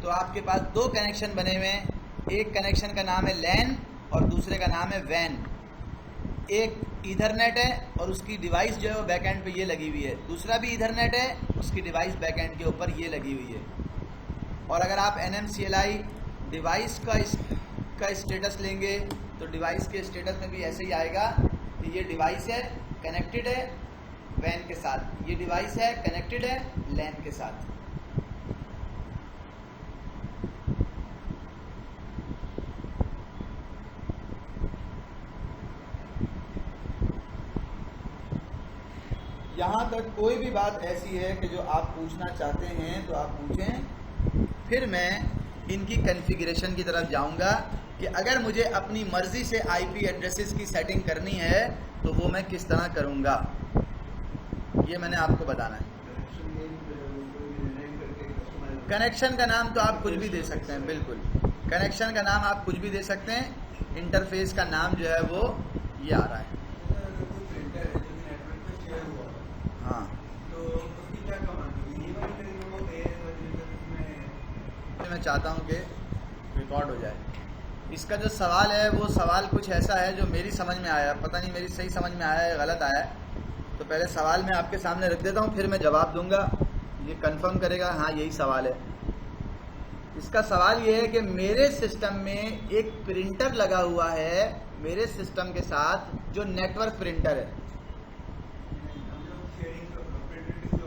तो आपके पास 2 कनेक्शन बने हुए हैं। एक कनेक्शन का नाम है लैन और दूसरे का नाम है वैन। एक ईथरनेट है और उसकी डिवाइस जो है वो बैकएंड पे ये लगी हुई है, दूसरा भी ईथरनेट है, उसकी डिवाइस बैकएंड के ऊपर ये लगी हुई है। और अगर आप NMCLI डिवाइस का स्टेटस लेंगे तो डिवाइस के स्टेटस में भी ऐसे ही आएगा कि ये डिवाइस है, कनेक्टेड है वैन के साथ, ये डिवाइस है, कनेक्टेड है लैन के साथ। यहाँ तक कोई भी बात ऐसी है कि जो आप पूछना चाहते हैं तो आप पूछें, फिर मैं इनकी कॉन्फ़िगरेशन की तरफ जाऊँगा कि अगर मुझे अपनी मर्ज़ी से IP एड्रेसेस की सेटिंग करनी है तो वो मैं किस तरह करूँगा, ये मैंने आपको बताना है। कनेक्शन का नाम तो आप कुछ भी दे सकते हैं, बिल्कुल कनेक्शन का नाम आप कुछ भी दे सकते हैं। इंटरफेस का नाम जो है वो ये आ रहा है। हाँ, मैं चाहता हूँ कि रिकॉर्ड हो जाए। इसका जो सवाल है वो सवाल कुछ ऐसा है जो मेरी समझ में आया, पता नहीं मेरी सही समझ में आया है गलत आया है। तो पहले सवाल मैं आपके सामने रख देता हूँ, फिर मैं जवाब दूंगा, ये कंफर्म करेगा हाँ यही सवाल है। इसका सवाल ये है कि मेरे सिस्टम में एक प्रिंटर लगा हुआ है, मेरे सिस्टम के साथ जो नेटवर्क प्रिंटर है।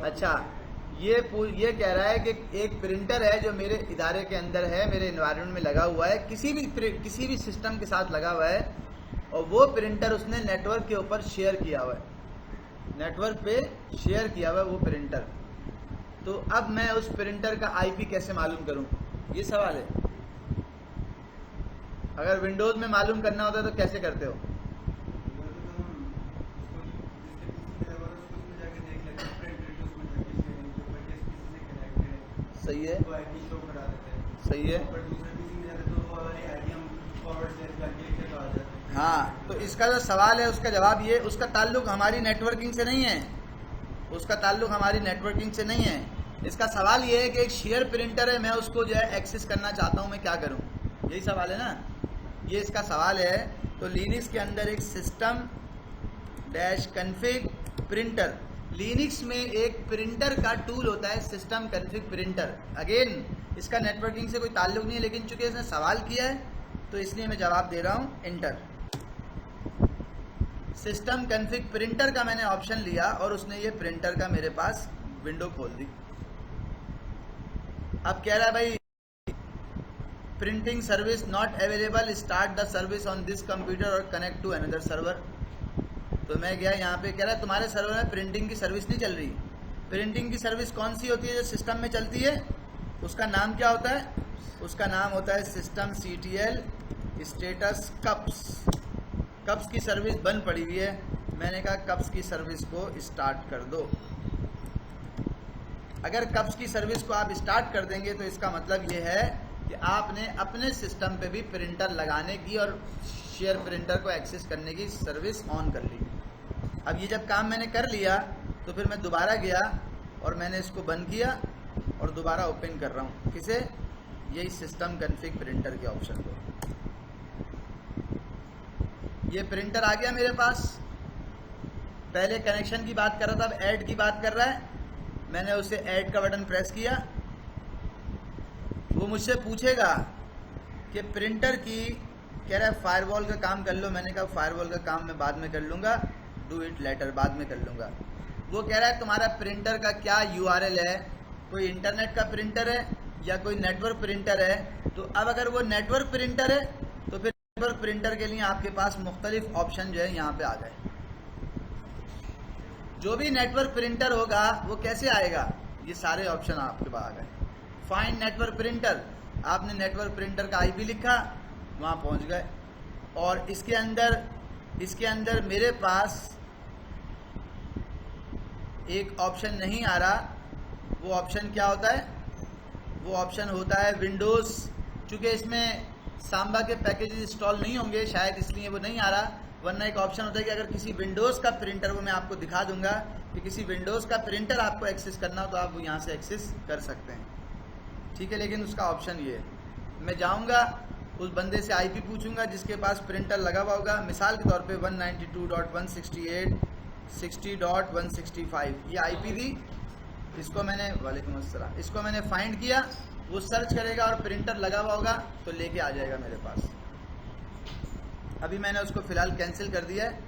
अच्छा, ये कह रहा है कि एक प्रिंटर है जो मेरे इदारे के अंदर है, मेरे एनवायरनमेंट में लगा हुआ है, किसी भी सिस्टम के साथ लगा हुआ है, और वो प्रिंटर उसने नेटवर्क के ऊपर शेयर किया हुआ है, नेटवर्क पे शेयर किया हुआ है वो प्रिंटर। तो अब मैं उस प्रिंटर का आईपी कैसे मालूम करूं, ये सवाल है। अगर विंडोज में मालूम करना होता है तो कैसे करते हो? सही है, सही है। हाँ, तो इसका जो सवाल है उसका जवाब ये, उसका ताल्लुक हमारी नेटवर्किंग से नहीं है, उसका ताल्लुक हमारी नेटवर्किंग से नहीं है। इसका सवाल ये है कि एक शेयर प्रिंटर है, मैं उसको जो है एक्सेस करना चाहता हूँ, मैं क्या करूँ? यही सवाल है ना, ये इसका सवाल है। तो लिनक्स के अंदर एक system dash config printer, Linux में एक प्रिंटर का टूल होता है सिस्टम कन्फिग प्रिंटर। अगेन इसका नेटवर्किंग से कोई ताल्लुक नहीं है, लेकिन चूंकि इसने सवाल किया है तो इसलिए मैं जवाब दे रहा हूँ इंटर। सिस्टम कन्फिग प्रिंटर का मैंने ऑप्शन लिया और उसने ये प्रिंटर का मेरे पास विंडो खोल दी। अब कह रहा है भाई printing service not available, start the service on this computer और कनेक्ट टू अनदर सर्वर। तो मैं गया यहाँ पे, कह रहा है तुम्हारे सर्वर में प्रिंटिंग की सर्विस नहीं चल रही। प्रिंटिंग की सर्विस कौन सी होती है जो सिस्टम में चलती है? उसका नाम क्या होता है? उसका नाम होता है system CTL status cups. Cups की सर्विस बंद पड़ी हुई है, मैंने कहा कप्स की सर्विस को स्टार्ट कर दो। अगर कप्स की सर्विस को आप स्टार्ट कर देंगे तो इसका मतलब ये है कि आपने अपने सिस्टम पे भी प्रिंटर लगाने की और शेयर प्रिंटर को एक्सेस करने की सर्विस ऑन कर ली। अब ये जब काम मैंने कर लिया तो फिर मैं दोबारा गया और मैंने इसको बंद किया और दोबारा ओपन कर रहा हूँ। किसे? यही सिस्टम कन्फिग प्रिंटर के ऑप्शन को। ये प्रिंटर आ गया मेरे पास। पहले कनेक्शन की बात कर रहा था, अब ऐड की बात कर रहा है। मैंने उसे ऐड का बटन प्रेस किया। वो मुझसे पूछेगा कि प्रिंटर की, कह रहा है फायरवॉल का काम कर लो। मैंने कहा फायरवॉल का काम मैं बाद में कर लूँगा, डू इट लेटर, बाद में कर लूँगा। वो कह रहा है तुम्हारा प्रिंटर का क्या URL है, कोई इंटरनेट का प्रिंटर है या कोई नेटवर्क प्रिंटर है? तो अब अगर वो नेटवर्क प्रिंटर है तो फिर नेटवर्क प्रिंटर के लिए आपके पास मुख्तलिफ ऑप्शन जो है यहाँ पे आ गए। जो भी नेटवर्क प्रिंटर होगा वो कैसे आएगा? ये सारे ऑप्शन आपके पास आ गए। फाइंड नेटवर्क प्रिंटर, आपने नेटवर्क प्रिंटर का IP लिखा, वहाँ पहुँच गए। और इसके अंदर मेरे पास एक ऑप्शन नहीं आ रहा। वो ऑप्शन क्या होता है? वो ऑप्शन होता है विंडोज़। चूँकि इसमें सांबा के पैकेज इंस्टॉल नहीं होंगे शायद, इसलिए वो नहीं आ रहा। वरना एक ऑप्शन होता है कि अगर किसी विंडोज़ का प्रिंटर, वो मैं आपको दिखा दूंगा कि किसी विंडोज़ का प्रिंटर आपको एक्सेस करना हो तो आप यहाँ से एक्सेस कर सकते हैं, ठीक है। लेकिन उसका ऑप्शन ये है, मैं जाऊँगा उस बंदे से IP पूछूंगा जिसके पास प्रिंटर लगा हुआ होगा। मिसाल के तौर पे 192.168.60.165 ये IP थी। इसको मैंने, वालेकुम अस्सलाम, इसको मैंने फाइंड किया। वो सर्च करेगा और प्रिंटर लगा हुआ होगा तो लेके आ जाएगा मेरे पास। अभी मैंने उसको फ़िलहाल कैंसिल कर दिया है।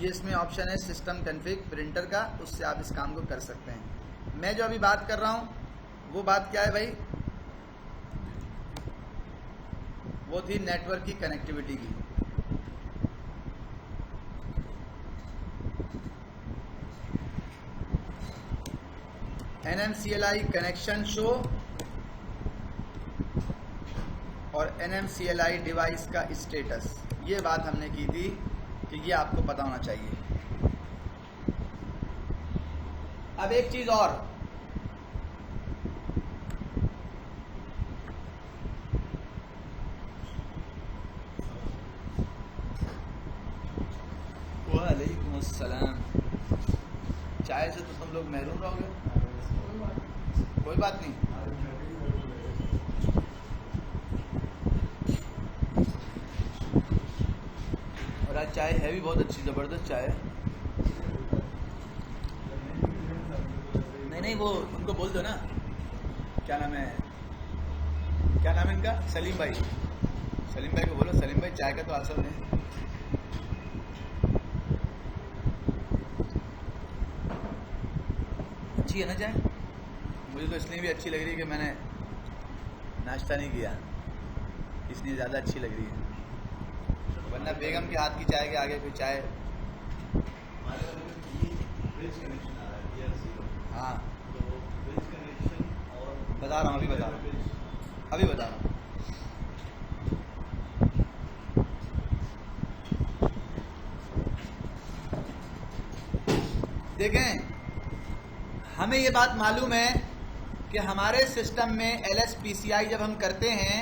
ये इसमें ऑप्शन है सिस्टम कन्फिग प्रिंटर का, उससे आप इस काम को कर सकते हैं। मैं जो अभी बात कर रहा हूँ वो बात क्या है भाई? वो थी नेटवर्क की कनेक्टिविटी की। NMCLI कनेक्शन शो और NMCLI डिवाइस का स्टेटस, ये बात हमने की थी कि ये आपको पता होना चाहिए। अब एक चीज और, वालेकुम अस्सलाम। चाय से तो तुम लोग महरूम रहोगे, कोई बात नहीं। और आज चाय है भी बहुत अच्छी, ज़बरदस्त चाय है। नहीं वो उनको बोल दो ना, क्या नाम है इनका, सलीम भाई को बोलो, सलीम भाई चाय का तो असर है। अच्छी है ना चाय? मुझे तो इसलिए भी अच्छी लग रही है कि मैंने नाश्ता नहीं किया, इसलिए ज़्यादा अच्छी लग रही है। वरना बेगम के हाथ की चाय के आगे कोई चाय। हाँ बता रहा हूँ, अभी बता रहा हूँ। देखें, हमें ये बात मालूम है कि हमारे सिस्टम में LSPCI जब हम करते हैं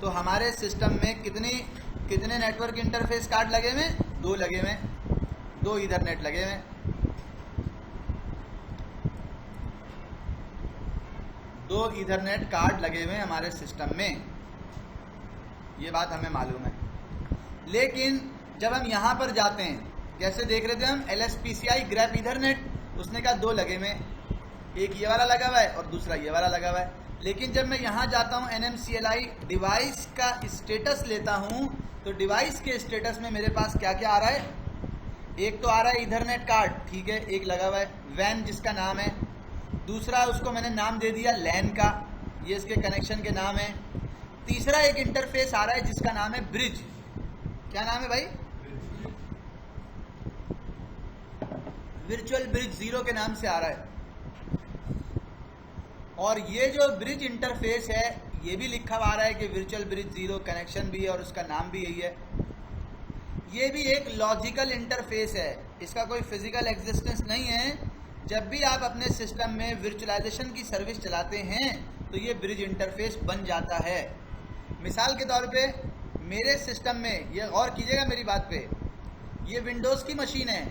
तो हमारे सिस्टम में कितने नेटवर्क इंटरफेस कार्ड लगे हुए? 2 लगे हुए, 2 ईथरनेट लगे हुए, 2 ईथरनेट कार्ड लगे हुए हमारे सिस्टम में, ये बात हमें मालूम है। लेकिन जब हम यहाँ पर जाते हैं, जैसे देख रहे थे हम LSPCI ग्रैप ईथरनेट, उसने कहा 2 लगे हुए, एक ये वाला लगा हुआ है और दूसरा ये वाला लगा हुआ है। लेकिन जब मैं यहाँ जाता हूँ NMCLI डिवाइस का स्टेटस लेता हूँ, तो डिवाइस के स्टेटस में मेरे पास क्या क्या आ रहा है? एक तो आ रहा है ईथरनेट कार्ड, ठीक है, एक लगा हुआ है वैन जिसका नाम है। दूसरा उसको मैंने नाम दे दिया लैन का, ये इसके कनेक्शन के नाम है। तीसरा एक इंटरफेस आ रहा है जिसका नाम है ब्रिज। क्या नाम है भाई? वर्चुअल ब्रिज 0 के नाम से आ रहा है। और ये जो ब्रिज इंटरफेस है, ये भी लिखा हुआ आ रहा है कि वर्चुअल ब्रिज 0 कनेक्शन भी है और उसका नाम भी यही है। ये भी एक लॉजिकल इंटरफेस है, इसका कोई फिजिकल एग्जिस्टेंस नहीं है। जब भी आप अपने सिस्टम में वर्चुअलाइजेशन की सर्विस चलाते हैं तो ये ब्रिज इंटरफेस बन जाता है। मिसाल के तौर पे मेरे सिस्टम में, ये गौर कीजिएगा मेरी बात पे, ये विंडोज़ की मशीन है।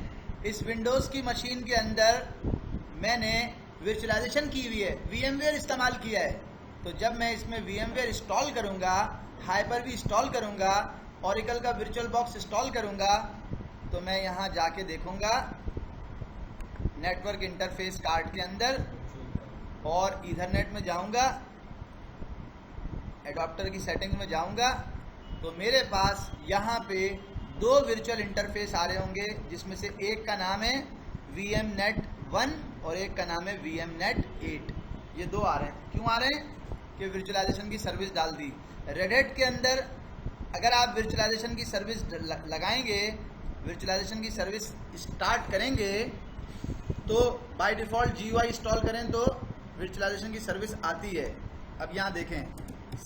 इस विंडोज़ की मशीन के अंदर मैंने वर्चुअलाइजेशन की हुई है, VMware इस्तेमाल किया है। तो जब मैं इसमें VMware इंस्टॉल करूँगा, हाइपर-वी इंस्टॉल करूँगा, ओरेकल का वर्चुअल बॉक्स इंस्टॉल करूँगा, तो मैं यहाँ जाके देखूँगा नेटवर्क इंटरफेस कार्ड के अंदर और ईथरनेट में जाऊँगा, एडॉप्टर की सेटिंग में जाऊँगा, तो मेरे पास यहाँ पे 2 वर्चुअल इंटरफेस आ रहे होंगे, जिसमें से एक का नाम है VMNet 1 और एक का नाम है VMNet 8। ये 2 आ रहे हैं। क्यों आ रहे हैं? कि वर्चुअलाइजेशन की सर्विस डाल दी। रेड हैट के अंदर अगर आप वर्चुअलाइजेशन की सर्विस लगाएंगे, वर्चुअलाइजेशन की सर्विस स्टार्ट करेंगे, तो बाय डिफ़ॉल्ट GUI इंस्टॉल करें तो वर्चुअलाइजेशन की सर्विस आती है। अब यहाँ देखें,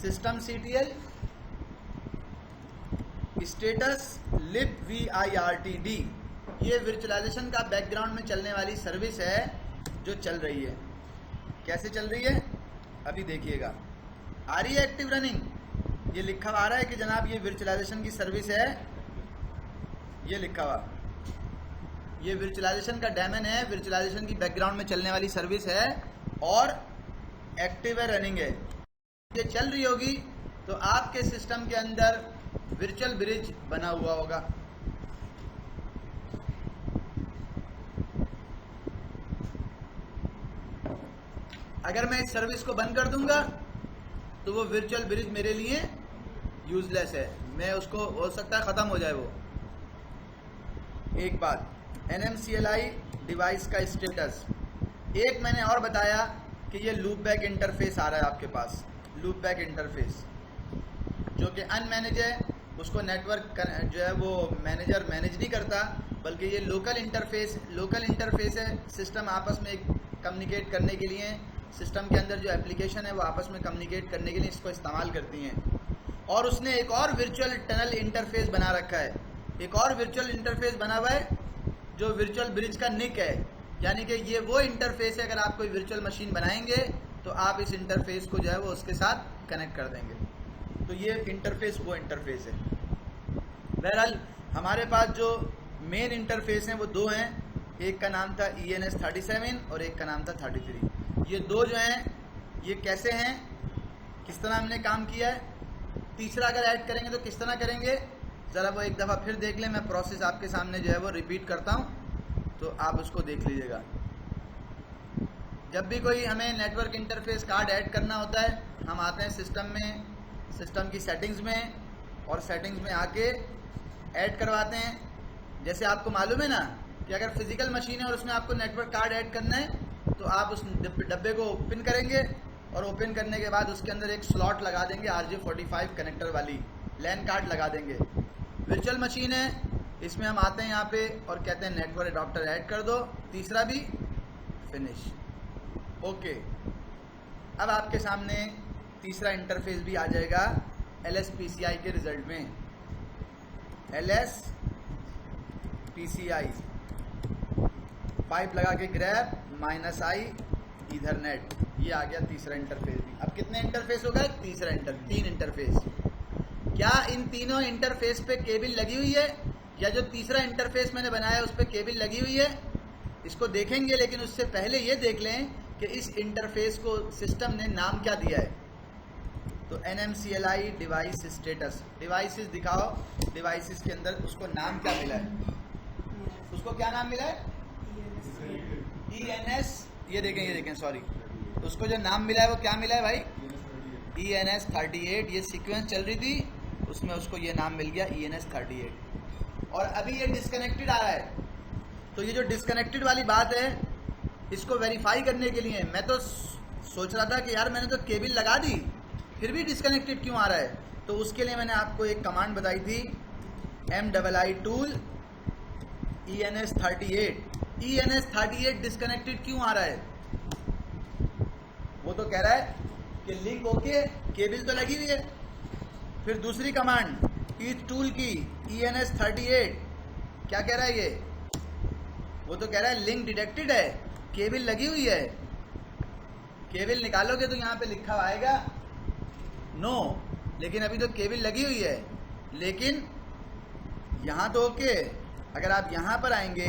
सिस्टम CTL स्टेटस libvirtd, ये वर्चुअलाइजेशन का बैकग्राउंड में चलने वाली सर्विस है जो चल रही है। कैसे चल रही है अभी देखिएगा। आ रही है एक्टिव रनिंग, ये लिखा हुआ आ रहा है कि जनाब ये वर्चुअलाइजेशन की सर्विस है, ये लिखा हुआ, ये वर्चुअलाइजेशन का डेमन है, वर्चुअलाइजेशन की बैकग्राउंड में चलने वाली सर्विस है और एक्टिव है, रनिंग है। ये चल रही होगी तो आपके सिस्टम के अंदर वर्चुअल ब्रिज बना हुआ होगा। अगर मैं इस सर्विस को बंद कर दूंगा तो वो वर्चुअल ब्रिज मेरे लिए यूजलेस है, मैं उसको, हो सकता है ख़त्म हो जाए वो। एक बात, NMCLI डिवाइस का स्टेटस। एक मैंने और बताया कि ये लूप बैक इंटरफेस आ रहा है आपके पास, लूप बैक इंटरफेस जो कि अनमैनेज है, उसको नेटवर्क जो है वो मैनेजर मैनेज नहीं करता, बल्कि ये लोकल इंटरफेस है। सिस्टम आपस में कम्युनिकेट करने के लिए, सिस्टम के अंदर जो एप्लीकेशन है वो आपस में कम्युनिकेट करने के लिए इसको इस्तेमाल करती हैं। और उसने एक और वर्चुअल टनल इंटरफेस बना रखा है, एक और वर्चुअल इंटरफेस बना हुआ है जो वर्चुअल ब्रिज का निक है। यानी कि ये वो इंटरफेस है, अगर आप कोई वर्चुअल मशीन बनाएंगे तो आप इस इंटरफेस को जो है वो उसके साथ कनेक्ट कर देंगे। तो ये इंटरफेस वो इंटरफेस है। बहरहाल हमारे पास जो मेन इंटरफेस हैं वो दो हैं, एक का नाम था ENS37 और एक का नाम था 33। ये दो जो हैं ये कैसे हैं, किस तरह हमने काम किया है, तीसरा अगर ऐड करेंगे तो किस तरह करेंगे, ज़रा वो एक दफ़ा फिर देख लें। मैं प्रोसेस आपके सामने जो है वो रिपीट करता हूँ तो आप उसको देख लीजिएगा। जब भी कोई हमें नेटवर्क इंटरफेस कार्ड ऐड करना होता है, हम आते हैं सिस्टम में, सिस्टम की सेटिंग्स में, और सेटिंग्स में आके ऐड करवाते हैं। जैसे आपको मालूम है ना कि अगर फिजिकल मशीन है और उसमें आपको नेटवर्क कार्ड ऐड करना है तो आप उस डब्बे को ओपन करेंगे और ओपन करने के बाद उसके अंदर एक स्लॉट लगा देंगे, RJ45 कनेक्टर वाली लैन कार्ड लगा देंगे। वर्चुअल मशीन है, इसमें हम आते हैं यहाँ पे और कहते हैं नेटवर्क अडॉप्टर ऐड कर दो, तीसरा भी फिनिश। ओके, अब आपके सामने तीसरा इंटरफेस भी आ जाएगा LSPCI के रिजल्ट में। LSPCI पाइप लगा के ग्रैब -I ईथरनेट, ये आ गया तीसरा इंटरफेस भी। अब कितने इंटरफेस हो गए, तीन इंटरफेस। क्या इन तीनों इंटरफेस पे केबल लगी हुई है, या जो तीसरा इंटरफेस मैंने बनाया उस पर केबल लगी हुई है, इसको देखेंगे। लेकिन उससे पहले ये देख लें कि इस इंटरफेस को सिस्टम ने नाम क्या दिया है। तो NMCLI डिवाइस स्टेटस, डिवाइसेस दिखाओ, डिवाइसेस के अंदर उसको नाम क्या मिला है, उसको क्या नाम मिला है, ENS, ये देखें सॉरी, उसको जो नाम मिला है वो क्या मिला है भाई, ENS38। ये सीक्वेंस चल रही थी उसमें उसको ये नाम मिल गया ENS38। और अभी ये डिस्कनेक्टेड आ रहा है, तो ये जो डिस्कनेक्टेड वाली बात है इसको वेरीफाई करने के लिए मैं तो सोच रहा था कि यार मैंने तो केबल लगा दी फिर भी डिस्कनेक्टेड क्यों आ रहा है। तो उसके लिए मैंने आपको एक कमांड बताई थी, MII टूल ENS38 डिस्कनेक्टेड क्यों आ रहा है। वो तो कह रहा है कि लिंक ओके, केबल तो लगी हुई है। फिर दूसरी कमांड ईथ टूल की ENS38, क्या कह रहा है ये, वो तो कह रहा है लिंक डिटेक्टेड है, केबल लगी हुई है। केबल निकालोगे तो यहाँ पे लिखा आएगा नो, लेकिन अभी तो केबल लगी हुई है। लेकिन यहाँ तो ओके, अगर आप यहाँ पर आएंगे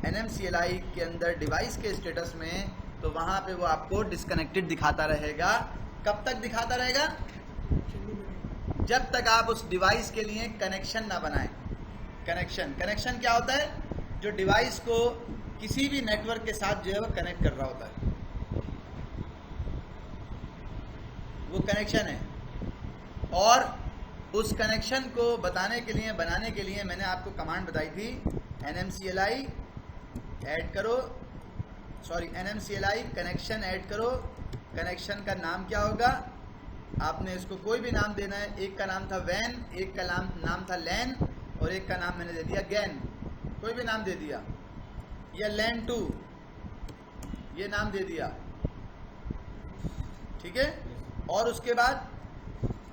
NMCLI के अंदर डिवाइस के स्टेटस में, तो वहाँ पे वो आपको डिस्कनेक्टेड दिखाता रहेगा। कब तक दिखाता रहेगा, जब तक आप उस डिवाइस के लिए कनेक्शन ना बनाएं। कनेक्शन क्या होता है, जो डिवाइस को किसी भी नेटवर्क के साथ जो है वो कनेक्ट कर रहा होता है, वो कनेक्शन है। और उस कनेक्शन को बनाने के लिए मैंने आपको कमांड बताई थी, NMCLI ऐड करो, सॉरी NMCLI कनेक्शन ऐड करो। कनेक्शन का नाम क्या होगा, आपने इसको कोई भी नाम देना है। एक का नाम था वैन, एक का नाम था लैन, और एक का नाम मैंने दे दिया गैन, कोई भी नाम दे दिया, या लैन 2 ये नाम दे दिया, ठीक है। और उसके बाद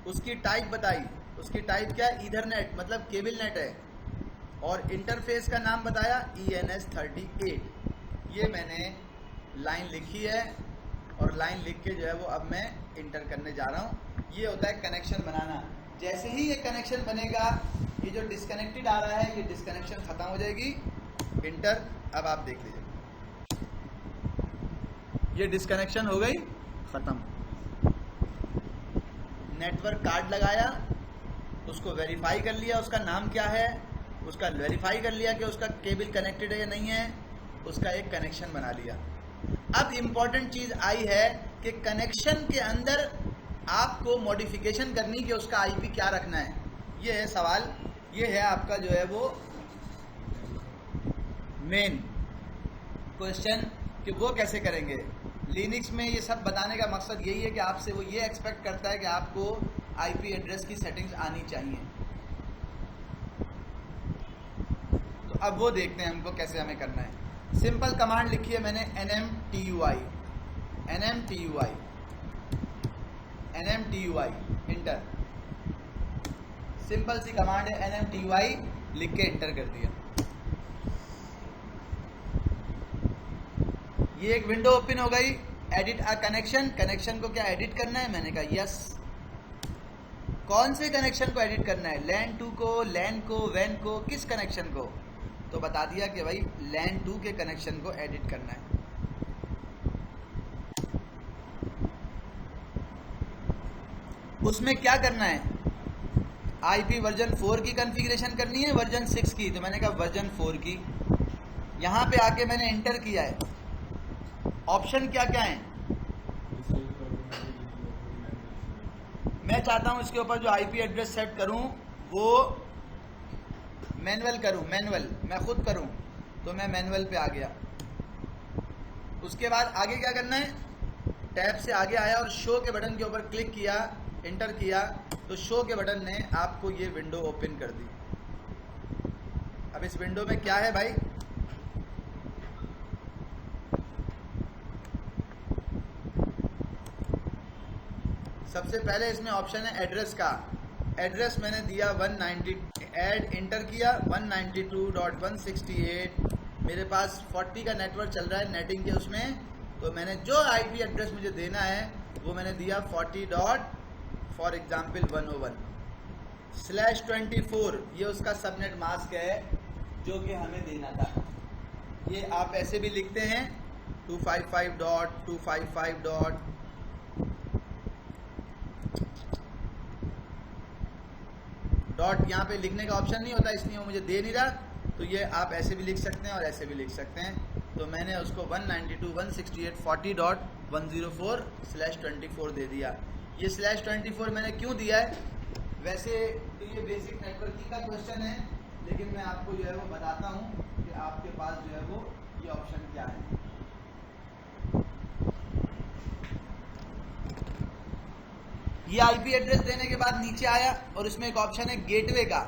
उसकी टाइप बताई, उसकी टाइप क्या है, ईथरनेट, मतलब केबल नेट है। और इंटरफेस का नाम बताया ENS38। ये मैंने लाइन लिखी है और लाइन लिख के जो है वो अब मैं इंटर करने जा रहा हूँ। ये होता है कनेक्शन बनाना। जैसे ही ये कनेक्शन बनेगा, ये जो डिस्कनेक्टेड आ रहा है ये डिस्कनेक्शन खत्म हो जाएगी। इंटर, अब आप देख लीजिए, ये डिस्कनेक्शन हो गई खत्म। नेटवर्क कार्ड लगाया, उसको वेरीफाई कर लिया उसका नाम क्या है, उसका वेरीफाई कर लिया कि उसका केबल कनेक्टेड है या नहीं है, उसका एक कनेक्शन बना लिया। अब इम्पॉर्टेंट चीज आई है कि कनेक्शन के अंदर आपको मॉडिफिकेशन करनी कि उसका IP क्या रखना है। ये है सवाल, ये है आपका जो है वो मेन क्वेश्चन कि वो कैसे करेंगे। लिनक्स में ये सब बताने का मकसद यही है कि आपसे वो ये एक्सपेक्ट करता है कि आपको IP एड्रेस की सेटिंग्स आनी चाहिए। तो अब वो देखते हैं हमको कैसे हमें करना है। सिंपल कमांड लिखी है मैंने, NMTUI इंटर। सिंपल सी कमांड है, NMTUI लिख के इंटर कर दिया। ये एक विंडो ओपन हो गई, एडिट अ कनेक्शन। कनेक्शन को क्या एडिट करना है, मैंने कहा यस। कौन से कनेक्शन को एडिट करना है, लैन 2 को, लैन को, वैन को, किस कनेक्शन को, तो बता दिया कि भाई लैन 2 के कनेक्शन को एडिट करना है। उसमें क्या करना है, आईपी वर्जन 4 की कॉन्फ़िगरेशन करनी है, वर्जन 6 की, तो मैंने कहा वर्जन 4 की। यहाँ पे आके मैंने एंटर किया है। ऑप्शन क्या क्या है, मैं चाहता हूँ इसके ऊपर जो आईपी एड्रेस सेट करूँ वो मैनुअल करूँ, मैनुअल मैं खुद करूँ, तो मैं मैनुअल पे आ गया। उसके बाद आगे क्या करना है, टैब से आगे आया और शो के बटन के ऊपर क्लिक किया, एंटर किया, तो शो के बटन ने आपको ये विंडो ओपन कर दी। अब इस विंडो में क्या है भाई, सबसे पहले इसमें ऑप्शन है एड्रेस का। एड्रेस मैंने दिया 190, ऐड एंटर किया 192.168, मेरे पास 40 का नेटवर्क चल रहा है नेटिंग के उसमें, तो मैंने जो आईपी एड्रेस मुझे देना है वो मैंने दिया 40.101/24, ये उसका सबनेट मास्क है जो कि हमें देना था। ये आप ऐसे भी लिखते हैं 255.255. डॉट यहाँ पे लिखने का ऑप्शन नहीं होता, इसलिए वो मुझे दे नहीं रहा, तो ये आप ऐसे भी लिख सकते हैं और ऐसे भी लिख सकते हैं। तो मैंने उसको 192.168.40.104/24 दे दिया। ये /24 मैंने क्यों दिया है, वैसे तो ये बेसिक नेटवर्किंग का क्वेश्चन है, लेकिन मैं आपको जो है वो बताता हूँ कि आपके पास जो है वो ये ऑप्शन क्या है। ये आईपी एड्रेस देने के बाद नीचे आया और इसमें एक ऑप्शन है गेटवे का।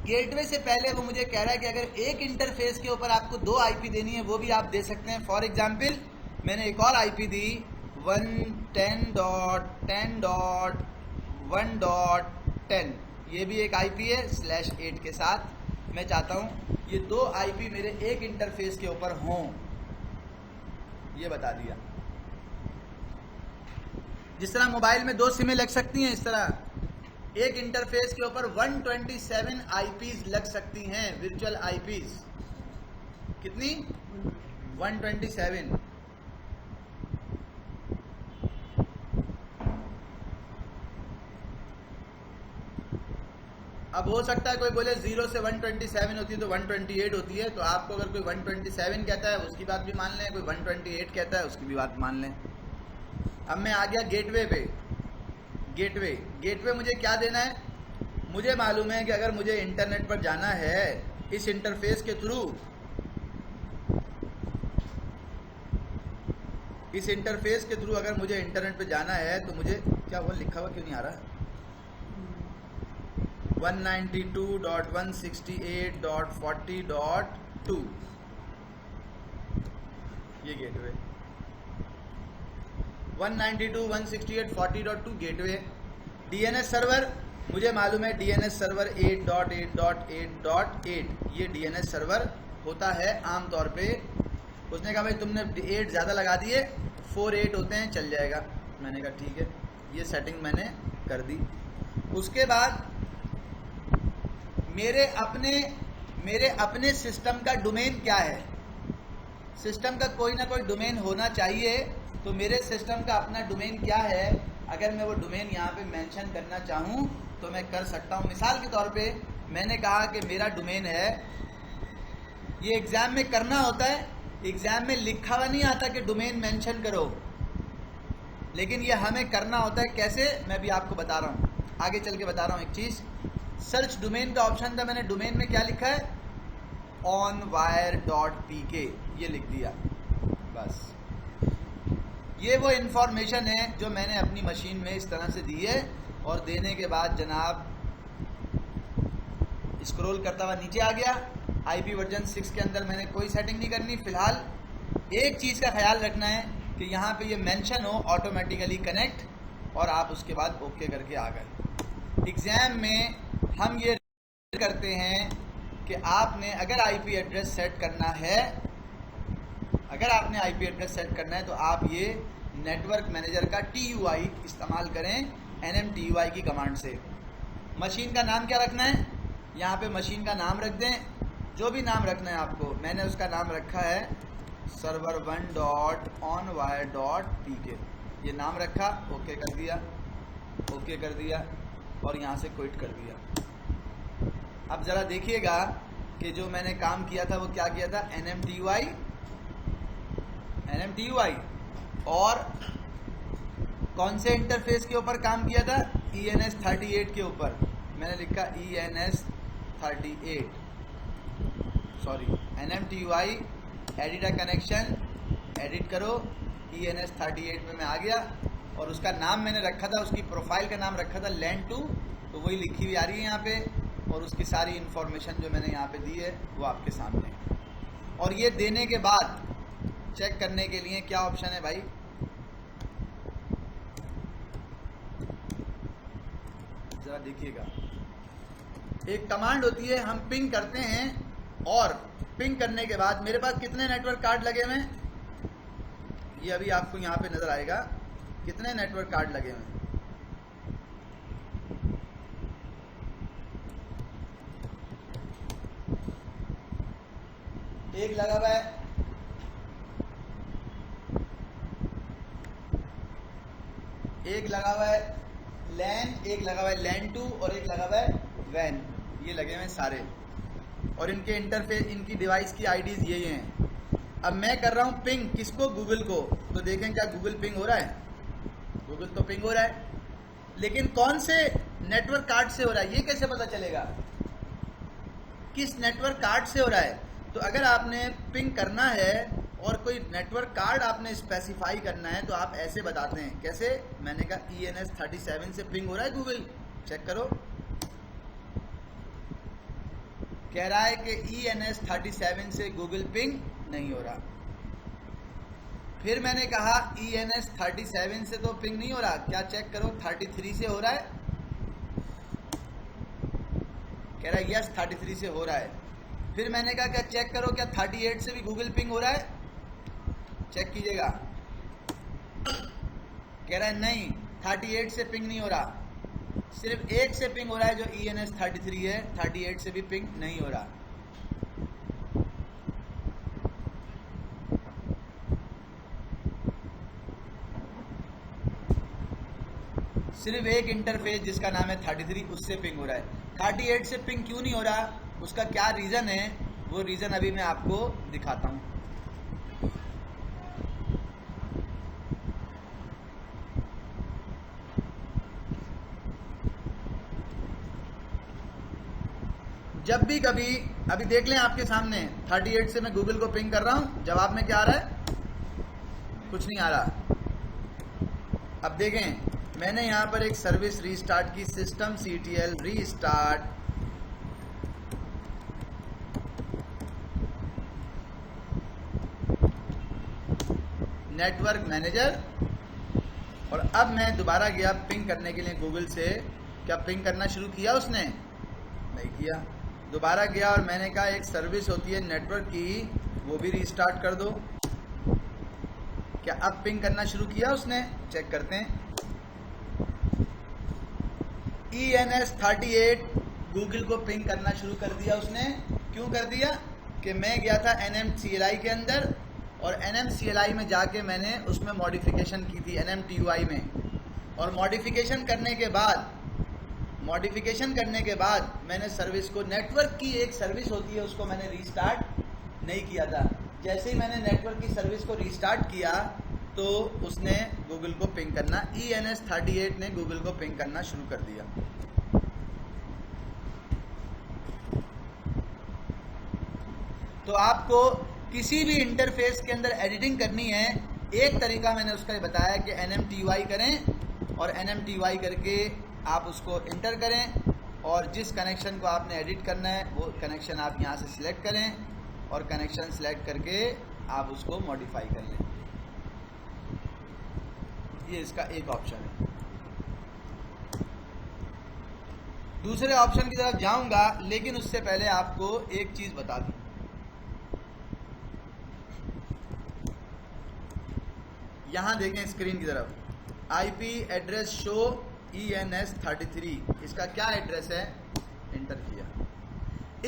गेटवे से पहले वो मुझे कह रहा है कि अगर एक इंटरफेस के ऊपर आपको 2 आईपी देनी है वो भी आप दे सकते हैं। फॉर एग्जांपल मैंने एक और आईपी दी 110.10.1.10, ये भी एक आईपी है /8 के साथ। मैं चाहता हूँ ये 2 आईपी मेरे एक इंटरफेस के ऊपर हों, ये बता दिया। जिस तरह मोबाइल में 2 सिमें लग सकती हैं, इस तरह एक इंटरफेस के ऊपर 127 आईपीज लग सकती हैं, वर्चुअल आईपीज। कितनी? 127। अब हो सकता है कोई बोले 0 से 127 होती है तो 128 होती है, तो आपको अगर कोई 127 कहता है उसकी बात भी मान लें, कोई 128 कहता है उसकी भी बात मान लें। अब मैं आ गया गेटवे पे। गेटवे मुझे क्या देना है, मुझे मालूम है कि अगर मुझे इंटरनेट पर जाना है इस इंटरफेस के थ्रू, इस इंटरफेस के थ्रू अगर मुझे इंटरनेट पे जाना है तो मुझे क्या वो लिखा हुआ क्यों नहीं आ रहा, 192.168.40.2, ये गेटवे 192.168.40.2 गेटवे। डीएनएस सर्वर मुझे मालूम है, डीएनएस सर्वर 8.8.8.8 ये डीएनएस सर्वर होता है आमतौर पे। उसने कहा भाई तुमने 8 ज़्यादा लगा दिए, 4.8 होते हैं, चल जाएगा। मैंने कहा ठीक है, ये सेटिंग मैंने कर दी। उसके बाद मेरे अपने सिस्टम का डोमेन क्या है, सिस्टम का कोई ना कोई डोमेन होना चाहिए। तो मेरे सिस्टम का अपना डोमेन क्या है, अगर मैं वो डोमेन यहाँ पे मेंशन करना चाहूँ तो मैं कर सकता हूँ। मिसाल के तौर पे मैंने कहा कि मेरा डोमेन है, ये एग्ज़ाम में करना होता है, एग्ज़ाम में लिखा हुआ नहीं आता कि डोमेन मेंशन करो, लेकिन ये हमें करना होता है। कैसे, मैं भी आपको बता रहा हूँ, आगे चल के बता रहा हूँ एक चीज़। सर्च डोमेन का ऑप्शन था, मैंने डोमेन में क्या लिखा है, onwire.pk, ये लिख दिया बस। ये वो इन्फॉर्मेशन है जो मैंने अपनी मशीन में इस तरह से दी है, और देने के बाद जनाब स्क्रॉल करता हुआ नीचे आ गया। आईपी वर्जन 6 के अंदर मैंने कोई सेटिंग नहीं करनी फिलहाल। एक चीज़ का ख्याल रखना है कि यहाँ पे ये मेंशन हो ऑटोमेटिकली कनेक्ट, और आप उसके बाद ओके करके आ गए। एग्ज़ाम में हम ये करते हैं कि आपने अगर आईपी एड्रेस सेट करना है, अगर आपने आईपी एड्रेस सेट करना है तो आप ये नेटवर्क मैनेजर का TUI इस्तेमाल करें, NMTUI की कमांड से। मशीन का नाम क्या रखना है, यहाँ पे मशीन का नाम रख दें जो भी नाम रखना है आपको, मैंने उसका नाम रखा है server1.onwire.pk, ये नाम रखा, ओके कर दिया, ओके कर दिया और यहाँ से क्विट कर दिया। अब ज़रा देखिएगा कि जो मैंने काम किया था वो क्या किया था, NMTUI और कौन से इंटरफेस के ऊपर काम किया था, ENS38 के ऊपर। मैंने लिखा ENS38, sorry NMTUI, edit a connection, edit करो, ENS38 में मैं आ गया और उसका नाम मैंने रखा था, उसकी प्रोफाइल का नाम रखा था LAN2, तो वही लिखी हुई आ रही है यहाँ पे और उसकी सारी इन्फॉर्मेशन जो मैंने यहाँ पे दी है वो आपके सामने है। और ये देने के बाद चेक करने के लिए क्या ऑप्शन है भाई, जरा देखिएगा, एक कमांड होती है, हम पिंग करते हैं और पिंग करने के बाद मेरे पास कितने नेटवर्क कार्ड लगे हुए हैं, ये अभी आपको यहाँ पे नजर आएगा कितने नेटवर्क कार्ड लगे हुए हैं। एक लगा हुआ है, एक लगा हुआ है LAN, एक लगा हुआ है LAN2 और एक लगा हुआ है WAN, ये लगे हुए हैं सारे और इनके इंटरफेस, इनकी डिवाइस की आईडीज यही हैं। अब मैं कर रहा हूं पिंग किसको, गूगल को, तो देखें क्या गूगल पिंग हो रहा है, गूगल तो पिंग हो रहा है, लेकिन कौन से नेटवर्क कार्ड से हो रहा है ये कैसे पता चलेगा, किस नेटवर्क कार्ड से हो रहा है। तो अगर आपने पिंग करना है और कोई नेटवर्क कार्ड आपने स्पेसिफाई करना है तो आप ऐसे बताते हैं, कैसे, मैंने कहा ENS37 से पिंग हो रहा है गूगल, चेक करो, कह रहा है कि ENS37 से गूगल पिंग नहीं हो रहा। फिर मैंने कहा ENS37 से तो पिंग नहीं हो रहा, क्या चेक करो 33 से हो रहा है, कह रहा है यस 33 से हो रहा है। फिर मैंने कहा क्या चेक करो क्या 38 से भी गूगल पिंग हो रहा है, चेक कीजिएगा, कह रहा है नहीं 38 से पिंग नहीं हो रहा, सिर्फ एक से पिंग हो रहा है जो ENS33 है, 38 से भी पिंग नहीं हो रहा। सिर्फ एक इंटरफेस जिसका नाम है 33 उससे पिंग हो रहा है, 38 से पिंग क्यों नहीं हो रहा, उसका क्या रीजन है, वो रीजन अभी मैं आपको दिखाता हूं। जब भी कभी, अभी देख लें आपके सामने 38 से मैं गूगल को पिंग कर रहा हूं, जवाब में क्या आ रहा है, कुछ नहीं आ रहा। अब देखें मैंने यहां पर एक सर्विस रीस्टार्ट की, system CTL restart, network manager, और अब मैं दोबारा गया पिंग करने के लिए गूगल से, क्या पिंग करना शुरू किया उसने, नहीं किया। दोबारा गया और मैंने कहा एक सर्विस होती है नेटवर्क की, वो भी रीस्टार्ट कर दो, क्या अब पिंग करना शुरू किया उसने, चेक करते हैं। ENS38 गूगल को पिंग करना शुरू कर दिया उसने, क्यों कर दिया कि मैं गया था NMCLI के अंदर और NMCLI में जाके मैंने उसमें मॉडिफिकेशन की थी NMTUI में, और मॉडिफिकेशन करने के बाद मैंने सर्विस को, नेटवर्क की एक सर्विस होती है उसको मैंने रीस्टार्ट नहीं किया था। जैसे ही मैंने नेटवर्क की सर्विस को रीस्टार्ट किया तो उसने गूगल को पिंग करना, ENS38 ने गूगल को पिंग करना शुरू कर दिया। तो आपको किसी भी इंटरफेस के अंदर एडिटिंग करनी है, एक तरीका मैंने उसका बताया कि NMTUI करें और NMTUI करके आप उसको इंटर करें और जिस कनेक्शन को आपने एडिट करना है वो कनेक्शन आप यहाँ से सिलेक्ट करें और कनेक्शन सिलेक्ट करके आप उसको मॉडिफाई कर लें। ये इसका एक ऑप्शन है। दूसरे ऑप्शन की तरफ जाऊंगा, लेकिन उससे पहले आपको एक चीज बता दूं। यहां देखें स्क्रीन की तरफ, IP एड्रेस शो ENS33, इसका क्या एड्रेस है, इंटर किया।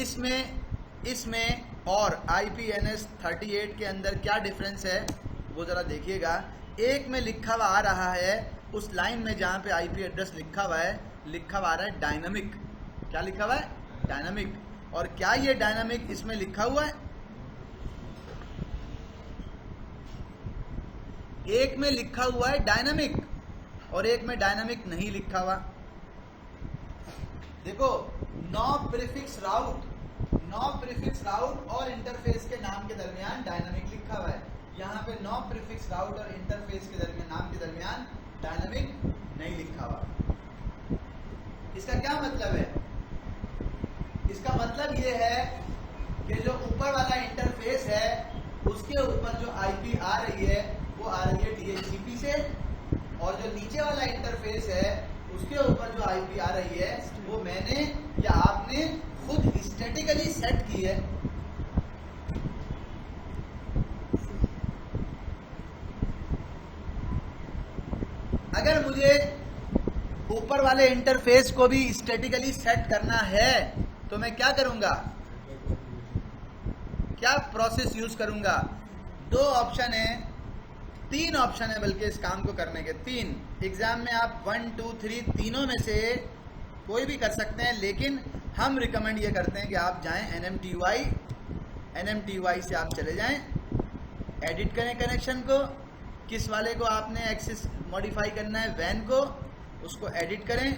इसमें इसमें और IPNS 38 के अंदर क्या डिफरेंस है वो ज़रा देखिएगा। एक में लिखा हुआ आ रहा है, उस लाइन में जहाँ पे IP एड्रेस लिखा हुआ है, लिखा हुआ आ रहा है डायनामिक। क्या लिखा हुआ है? डायनामिक। और क्या ये डायनामिक इसमें लिखा हुआ है? एक में लिखा हुआ है डायनामिक और एक में डायनामिक नहीं लिखा हुआ। देखो, नो प्रीफिक्स राउट और इंटरफेस के नाम के दरमियान डायनामिक लिखा हुआ है। यहाँ पे नो प्रीफिक्स राउट और इंटरफेस के दरमियान नाम के दरमियान डायनामिक नहीं लिखा हुआ। इसका क्या मतलब है? इसका मतलब ये है कि जो ऊपर वाला इंटरफेस है उसके ऊपर जो IP आ रही है वो आ रही है DHCP से, और जो नीचे वाला इंटरफेस है उसके ऊपर जो IP आ रही है वो मैंने या आपने खुद स्टैटिकली सेट की है। अगर मुझे ऊपर वाले इंटरफेस को भी स्टैटिकली सेट करना है तो मैं क्या करूंगा? क्या प्रोसेस यूज करूंगा? दो ऑप्शन है, तीन ऑप्शन है बल्कि इस काम को करने के। तीन एग्जाम में आप 1, 2, 3 तीनों में से कोई भी कर सकते हैं, लेकिन हम रिकमेंड ये करते हैं कि आप जाएं NMTY से आप चले जाएं, एडिट करें कनेक्शन को, किस वाले को आपने एक्सेस मॉडिफाई करना है, वैन को, उसको एडिट करें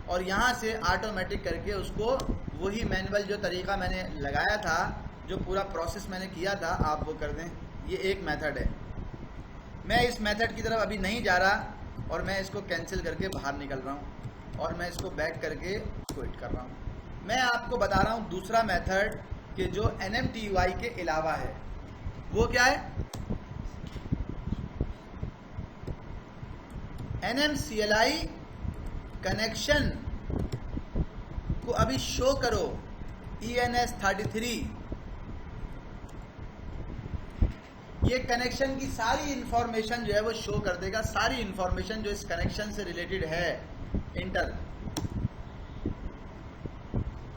और यहाँ से ऑटोमेटिक करके उसको वही मैनुअल जो तरीका मैंने लगाया था, जो पूरा प्रोसेस मैंने किया था, आप वो कर दें। ये एक मेथड है। मैं इस मेथड की तरफ अभी नहीं जा रहा और मैं इसको कैंसिल करके बाहर निकल रहा हूँ और मैं इसको बैक करके इसको हिट कर रहा हूँ। मैं आपको बता रहा हूँ दूसरा मेथड कि जो NMTY के अलावा है वो क्या है? NMCLI कनेक्शन को अभी शो करो ENS 33। ये कनेक्शन की सारी इंफॉर्मेशन जो है वो शो कर देगा, सारी इंफॉर्मेशन जो इस कनेक्शन से रिलेटेड है। इंटर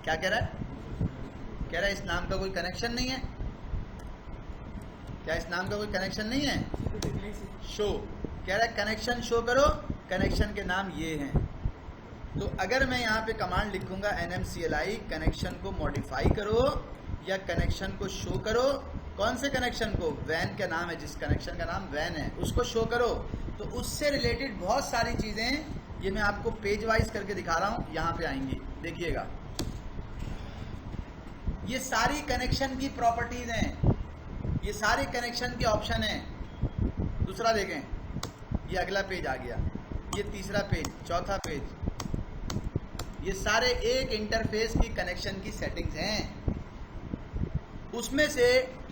क्या कह रहा है? कह रहा है इस नाम का कोई कनेक्शन नहीं है। क्या इस नाम का कोई कनेक्शन नहीं है? शो कह रहा है कनेक्शन शो करो, कनेक्शन के नाम ये हैं। तो अगर मैं यहाँ पे कमांड लिखूंगा NMCLI कनेक्शन को मॉडिफाई करो या कनेक्शन को शो करो, कौन से कनेक्शन को? वैन का नाम है, जिस कनेक्शन का नाम वैन है उसको शो करो, तो उससे रिलेटेड बहुत सारी चीजें ये मैं आपको पेज वाइज करके दिखा रहा हूं, यहाँ पे आएंगी, देखिएगा। ये सारी कनेक्शन की प्रॉपर्टीज हैं, ये सारे कनेक्शन के ऑप्शन हैं। दूसरा देखें, ये अगला पेज आ गया, ये तीसरा पेज, चौथा पेज, ये सारे एक इंटरफेस की कनेक्शन की सेटिंग्स हैं। उसमें से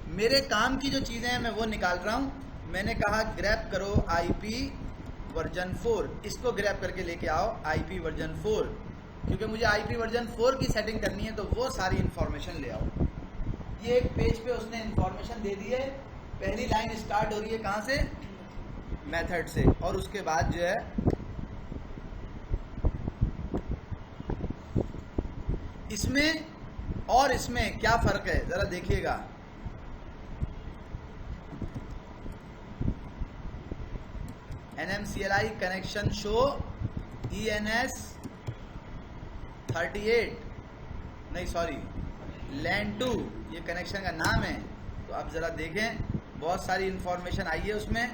मेरे काम की जो चीज़ें हैं मैं वो निकाल रहा हूं। मैंने कहा ग्रैब करो IP वर्जन 4, इसको ग्रैब करके लेके आओ IP वर्जन 4, क्योंकि मुझे IP वर्जन 4 की सेटिंग करनी है, तो वो सारी इंफॉर्मेशन ले आओ। ये एक पेज पे उसने इंफॉर्मेशन दे दी है। पहली लाइन स्टार्ट हो रही है कहाँ से? मेथड से, और उसके बाद जो है इसमें और इसमें क्या फर्क है जरा देखिएगा। NMCLI कनेक्शन शो ENS 38 नहीं सॉरी LAN 2 ये कनेक्शन का नाम है। तो आप जरा देखें, बहुत सारी इंफॉर्मेशन आई है उसमें,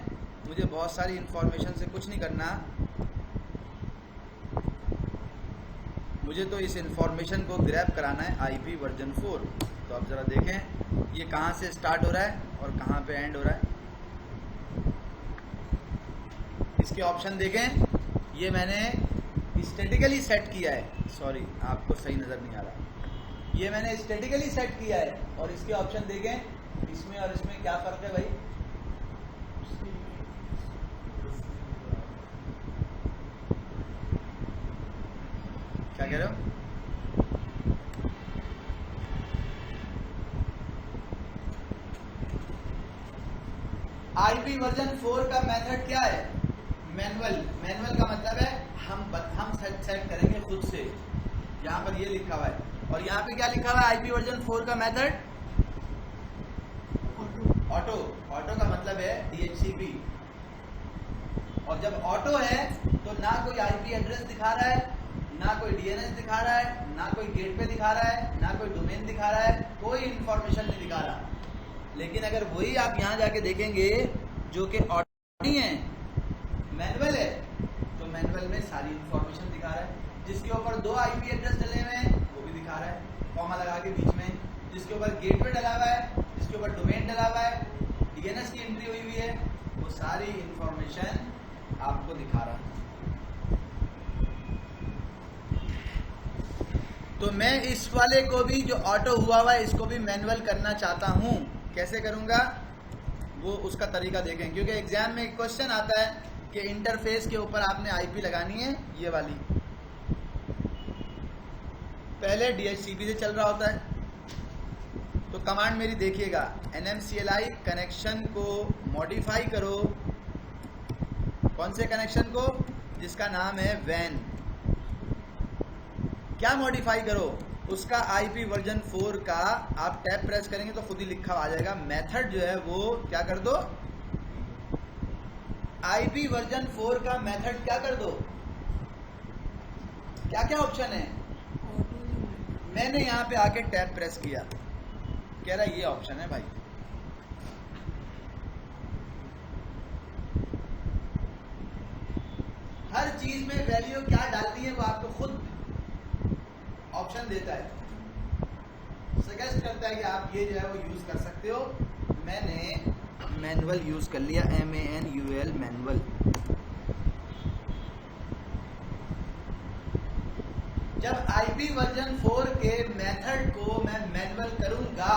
मुझे बहुत सारी इंफॉर्मेशन से कुछ नहीं करना, मुझे तो इस इंफॉर्मेशन को ग्रैब कराना है IP वर्जन 4। तो आप ज़रा देखें ये कहाँ से स्टार्ट हो रहा है और कहाँ पे एंड हो रहा है। इसके ऑप्शन देखें, ये मैंने स्टैटिकली सेट किया है, सॉरी आपको सही नज़र नहीं आ रहा, ये मैंने स्टैटिकली सेट किया है। और इसके ऑप्शन देखें, इसमें और इसमें क्या फ़र्क है भाई? क्या कह रहे हो? IP वर्जन 4 का मेथड क्या है? मैनुअल। मैनुअल का मतलब है हम सेट करेंगे खुद से, यहाँ पर ये लिखा हुआ है। और यहाँ पे क्या लिखा हुआ है? आईपी वर्जन 4 का मेथड ऑटो। ऑटो का मतलब है DHCP। और जब ऑटो है तो ना कोई आईपी एड्रेस दिखा रहा है, ना कोई डीएनएस दिखा रहा है, ना कोई गेटवे दिखा रहा है, ना कोई डोमेन दिखा रहा है, कोई इंफॉर्मेशन नहीं दिखा रहा। लेकिन अगर वही आप यहाँ जाके देखेंगे जो कि ऑटो नहीं है, मैनुअल है, तो मैनुअल में सारी इंफॉर्मेशन दिखा रहा है। जिसके ऊपर 2 आईपी एड्रेस डले हुए हैं वो भी दिखा रहा है, कॉमा लगा के बीच में। जिसके ऊपर गेटवे डला हुआ है, जिसके ऊपर डोमेन डला हुआ है, डीएनएस की एंट्री हुई हुई है, वो सारी इंफॉर्मेशन आपको दिखा रहा है। तो मैं इस वाले को भी जो ऑटो हुआ हुआ है इसको भी मैनुअल करना चाहता हूं। कैसे करूंगा वो उसका तरीका देखें, क्योंकि एग्जाम में एक क्वेश्चन आता है कि इंटरफेस के ऊपर आपने आईपी लगानी है ये वाली, पहले DHCP से चल रहा होता है। तो कमांड मेरी देखिएगा, NMCLI कनेक्शन को मॉडिफाई करो। कौन से कनेक्शन को? जिसका नाम है वैन। क्या मॉडिफाई करो? उसका आईपी वर्जन 4 का आप टैब प्रेस करेंगे तो खुद ही लिखा आ जाएगा। मेथड जो है वो क्या कर दो? आईपी वर्जन 4 का मेथड क्या कर दो? क्या क्या ऑप्शन है? मैंने यहां पे आके टैब प्रेस किया, कह रहा ये ऑप्शन है भाई। हर चीज में वैल्यू क्या डालनी है वो आपको खुद ऑप्शन देता है, सजेस्ट करता है कि आप ये जो है वो यूज कर सकते हो। मैंने मैनुअल यूज कर लिया, MANUAL मैनुअल। जब आईपी वर्जन 4 के मेथड को मैं मैनुअल करूंगा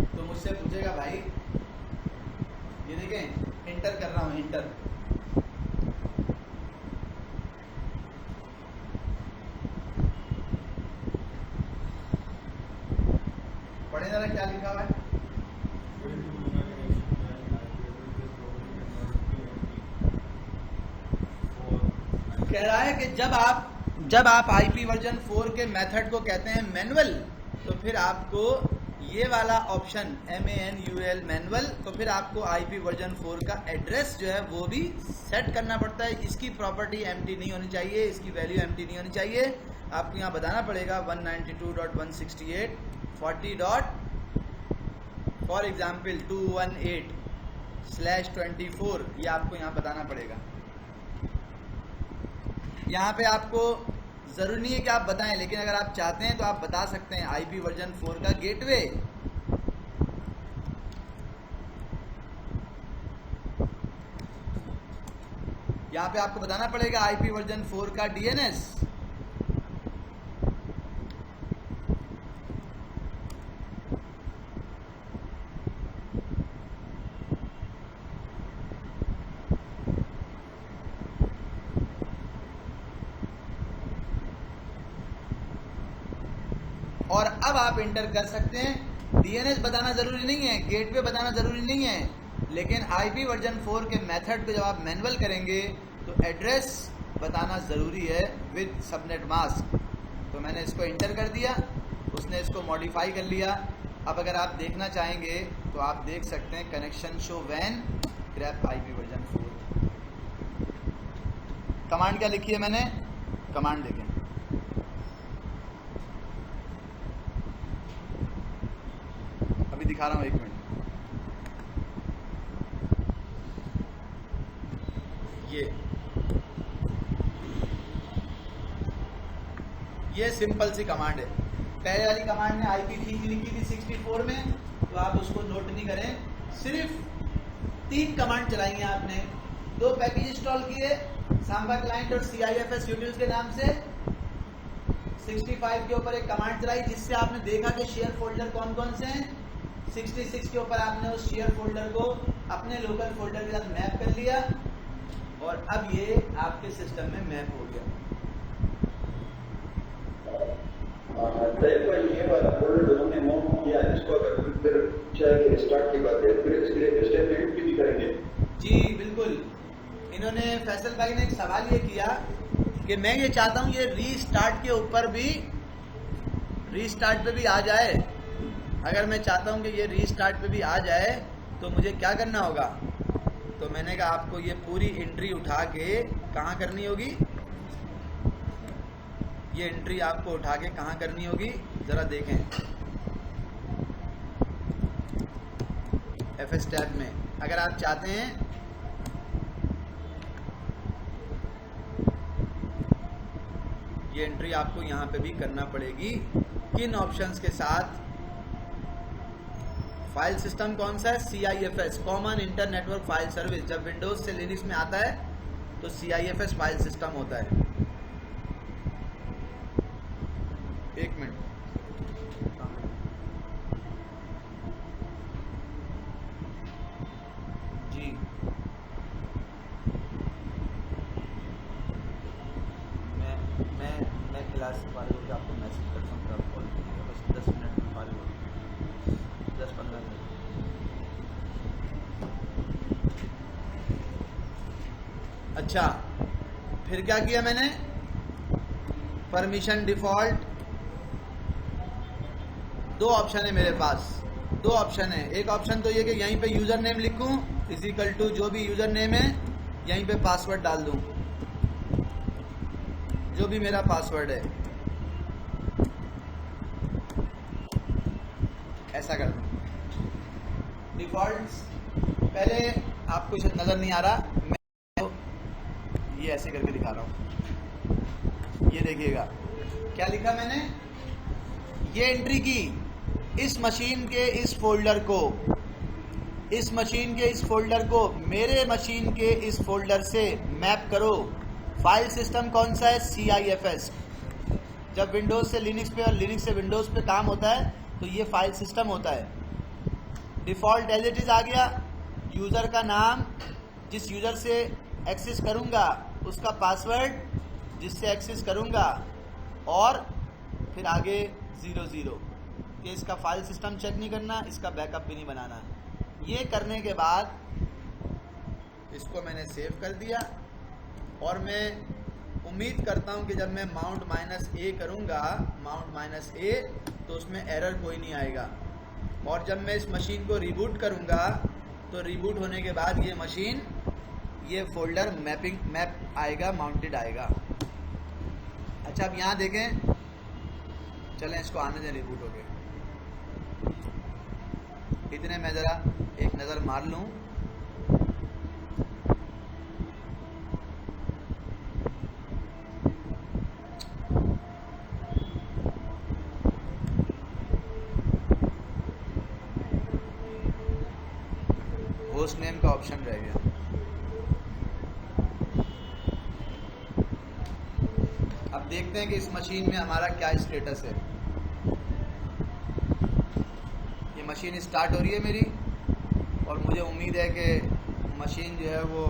तो मुझसे पूछेगा भाई, ये देखें इंटर कर रहा हूं, इंटर। पढ़े जरा क्या लिखा हुआ है? कह रहा है कि जब आप आईपी वर्जन 4 के मेथड को कहते हैं मैनुअल, तो फिर आपको ये वाला ऑप्शन MANUAL मैनुअल, तो फिर आपको आईपी वर्जन 4 का एड्रेस जो है वो भी सेट करना पड़ता है। इसकी प्रॉपर्टी एम्प्टी नहीं होनी चाहिए, इसकी वैल्यू एम्प्टी नहीं होनी चाहिए। आपको यहाँ बताना पड़ेगा 192.168.40. फॉर एग्जाम्पल 218/24, ये आपको यहाँ बताना पड़ेगा। यहाँ पे आपको जरूरी नहीं है कि आप बताएं, लेकिन अगर आप चाहते हैं तो आप बता सकते हैं आईपी वर्जन 4 का गेटवे। यहाँ पे आपको बताना पड़ेगा आईपी वर्जन 4 का डीएनएस। और अब आप इंटर कर सकते हैं। डीएनएस बताना जरूरी नहीं है, गेटवे बताना जरूरी नहीं है, लेकिन आईपी वर्जन 4 के मेथड पे जब आप मैनुअल करेंगे तो एड्रेस बताना ज़रूरी है विद सबनेट मास्क। तो मैंने इसको इंटर कर दिया, उसने इसको मॉडिफाई कर लिया। अब अगर आप देखना चाहेंगे तो आप देख सकते हैं कनेक्शन शो वैन ग्रैप आईपी वर्जन 4। कमांड क्या लिखी है मैंने? कमांड देखें, अभी दिखा रहा हूँ, 1 मिनट। ये सिंपल सी कमांड है। पहले वाली कमांड में आईपी ठीक लिखी थी 64 में, तो आप उसको नोट नहीं करें। सिर्फ 3 कमांड चलाई हैं आपने। 2 पैकेज इंस्टॉल किए सांबा क्लाइंट और CIFS यूटिल्स के नाम से। 65 के ऊपर एक कमांड चलाई जिससे आपने देखा कि शेयर फोल्डर कौन कौन से हैं। 66 के ऊपर आपने उस शेयर फोल्डर को अपने लोकल फोल्डर के साथ मैप कर लिया और अब ये आपके सिस्टम में मैप हो गया। ये वाला फोल्डर जो हमने माउंट किया इसको अगर फिर चाहे स्टार्ट की बात है, फिर इसके स्टेप एडिट भी करेंगे। जी बिल्कुल। इन्होंने फैसल भाई ने एक सवाल ये किया कि मैं ये चाहता हूं ये रीस्टार्ट के ऊपर भी, रीस्टार्ट पे भी आ जाए। अगर मैं चाहता हूं कि ये रीस्टार्ट पे भी आ जाए तो मुझे क्या करना होगा? तो मैंने कहा आपको ये पूरी एंट्री उठा के कहाँ करनी होगी? ये एंट्री आपको उठा के कहाँ करनी होगी? जरा देखें FS टैब में। अगर आप चाहते हैं ये एंट्री आपको यहाँ पे भी करना पड़ेगी। किन ऑप्शंस के साथ? फाइल सिस्टम कौन सा है? CIFS, common inter network file service. जब विंडोज से लिनक्स में आता है तो CIFS फाइल सिस्टम होता है। एक मिनट, जी मैं क्लास के बारे में आपको मैसेज करता हूँ, आप कॉल कीजिएगा। बस 10 मिनट में बारे में 10-15 मिनट। अच्छा, फिर क्या किया मैंने? परमिशन डिफॉल्ट, दो ऑप्शन है मेरे पास, दो ऑप्शन है। एक ऑप्शन तो ये कि यहीं पे यूजर नेम लिखूं इक्वल टू जो भी यूजर नेम है, यहीं पे पासवर्ड डाल दूं, जो भी मेरा पासवर्ड है, ऐसा कर दूं। डिफॉल्ट पहले आपको शायद नजर नहीं आ रहा, मैं ये ऐसे करके दिखा रहा हूं। ये देखिएगा क्या लिखा मैंने, ये एंट्री की इस मशीन के इस फोल्डर को, इस मशीन के इस फोल्डर को मेरे मशीन के इस फोल्डर से मैप करो। फाइल सिस्टम कौन सा है? CIFS। जब विंडोज से लिनक्स पे और लिनक्स से विंडोज पे काम होता है तो ये फाइल सिस्टम होता है। डिफॉल्ट एज इट इज आ गया। यूजर का नाम, जिस यूजर से एक्सेस करूंगा उसका पासवर्ड जिससे एक्सेस करूंगा, और फिर आगे 00 कि इसका फाइल सिस्टम चेक नहीं करना, इसका बैकअप भी नहीं बनाना। ये करने के बाद इसको मैंने सेव कर दिया और मैं उम्मीद करता हूं कि जब मैं माउंट -A करूंगा, माउंट -A, तो उसमें एरर कोई नहीं आएगा। और जब मैं इस मशीन को रिबूट करूंगा तो रिबूट होने के बाद ये मशीन, ये फोल्डर मैप आएगा, माउंटेड आएगा। अच्छा, अब यहाँ देखें, चलें इसको आने दें, रिबूट हो गए। इतने मैं ज़रा एक नज़र मार लूँ। होस्ट नेम का ऑप्शन रह गया। अब देखते हैं कि इस मशीन में हमारा क्या स्टेटस है। ये मशीन स्टार्ट हो रही है मेरी और मुझे उम्मीद है कि मशीन जो है वो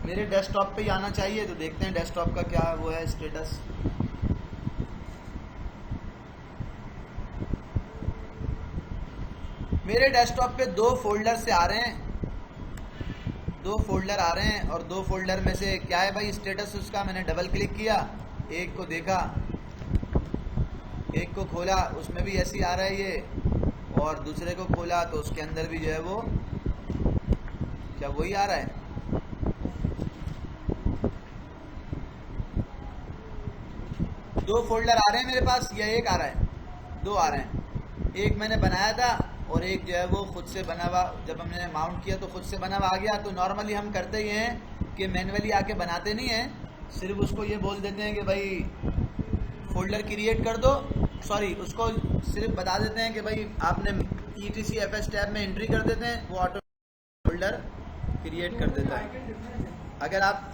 मेरे डेस्कटॉप पे ही आना चाहिए। तो देखते हैं डेस्कटॉप का क्या वो है स्टेटस। मेरे डेस्कटॉप पे दो फोल्डर से आ रहे हैं, दो फोल्डर आ रहे हैं, और दो फोल्डर में से क्या है भाई स्टेटस उसका? मैंने डबल क्लिक किया, एक को देखा, एक को खोला, उसमें भी ऐसे ही आ रहा है ये, और दूसरे को खोला तो उसके अंदर भी जो है वो क्या वही आ रहा है। दो फोल्डर आ रहे हैं मेरे पास या एक आ रहा है? दो आ रहे हैं। एक मैंने बनाया था और एक जो है वो खुद से बना हुआ, जब हमने माउंट किया तो खुद से बना हुआ आ गया। तो नॉर्मली हम करते ही हैं कि मैन्युअली आके बनाते नहीं हैं, सिर्फ उसको ये बोल देते हैं कि भाई फोल्डर क्रिएट कर दो, सॉरी उसको सिर्फ बता देते हैं कि भाई आपने ETCFS टैब में एंट्री कर देते हैं, वो ऑटो फोल्डर क्रिएट कर देता है। अगर आप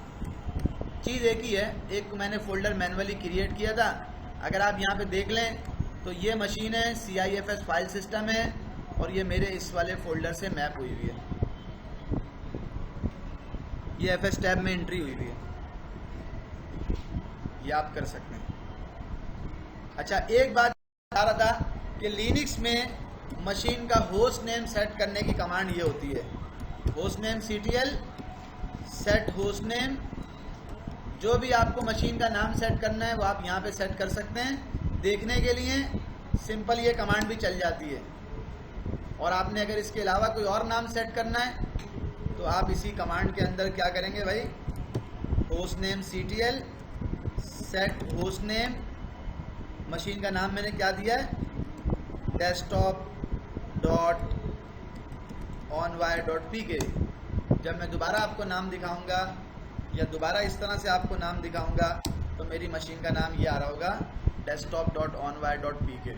चीज़ एक ही है, एक मैंने फोल्डर मैन्युअली क्रिएट किया था, अगर आप यहाँ पे देख लें तो ये मशीन है, CIFS फाइल सिस्टम है और ये मेरे इस वाले फोल्डर से मैप हुई हुई है, ये FS टैब में एंट्री हुई हुई है, ये आप कर सकते हैं। अच्छा, एक बात बता रहा था कि लिनक्स में मशीन का होस्ट नेम सेट करने की कमांड ये होती है, host name CTL set host name. जो भी आपको मशीन का नाम सेट करना है वो आप यहाँ पे सेट कर सकते हैं। देखने के लिए सिंपल ये कमांड भी चल जाती है, और आपने अगर इसके अलावा कोई और नाम सेट करना है तो आप इसी कमांड के अंदर क्या करेंगे भाई, host name CTL set host name, machine का नाम मैंने क्या दिया है, desktop.onwire.pk। जब मैं दोबारा आपको नाम दिखाऊंगा या दोबारा इस तरह से आपको नाम दिखाऊंगा तो मेरी मशीन का नाम ये आ रहा होगा, desktop.onwire.pk।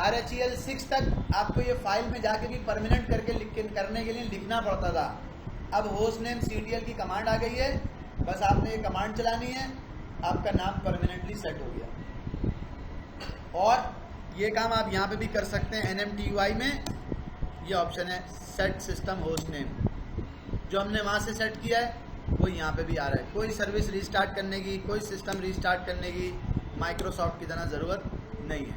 RHEL 6 तक आपको ये फाइल में जाके भी परमानेंट करने के लिए लिखना पड़ता था। अब होस्ट नेम CTL की कमांड आ गई है, बस आपने ये कमांड चलानी है, आपका नाम परमानेंटली सेट हो गया। और ये काम आप यहाँ पे भी कर सकते हैं, NMTUI में ये ऑप्शन है सेट सिस्टम होस्ट नेम, जो हमने वहाँ से सेट किया है वो यहाँ पे भी आ रहा है। कोई सर्विस रीस्टार्ट करने की, कोई सिस्टम रीस्टार्ट करने की माइक्रोसॉफ्ट की तरह ज़रूरत नहीं है।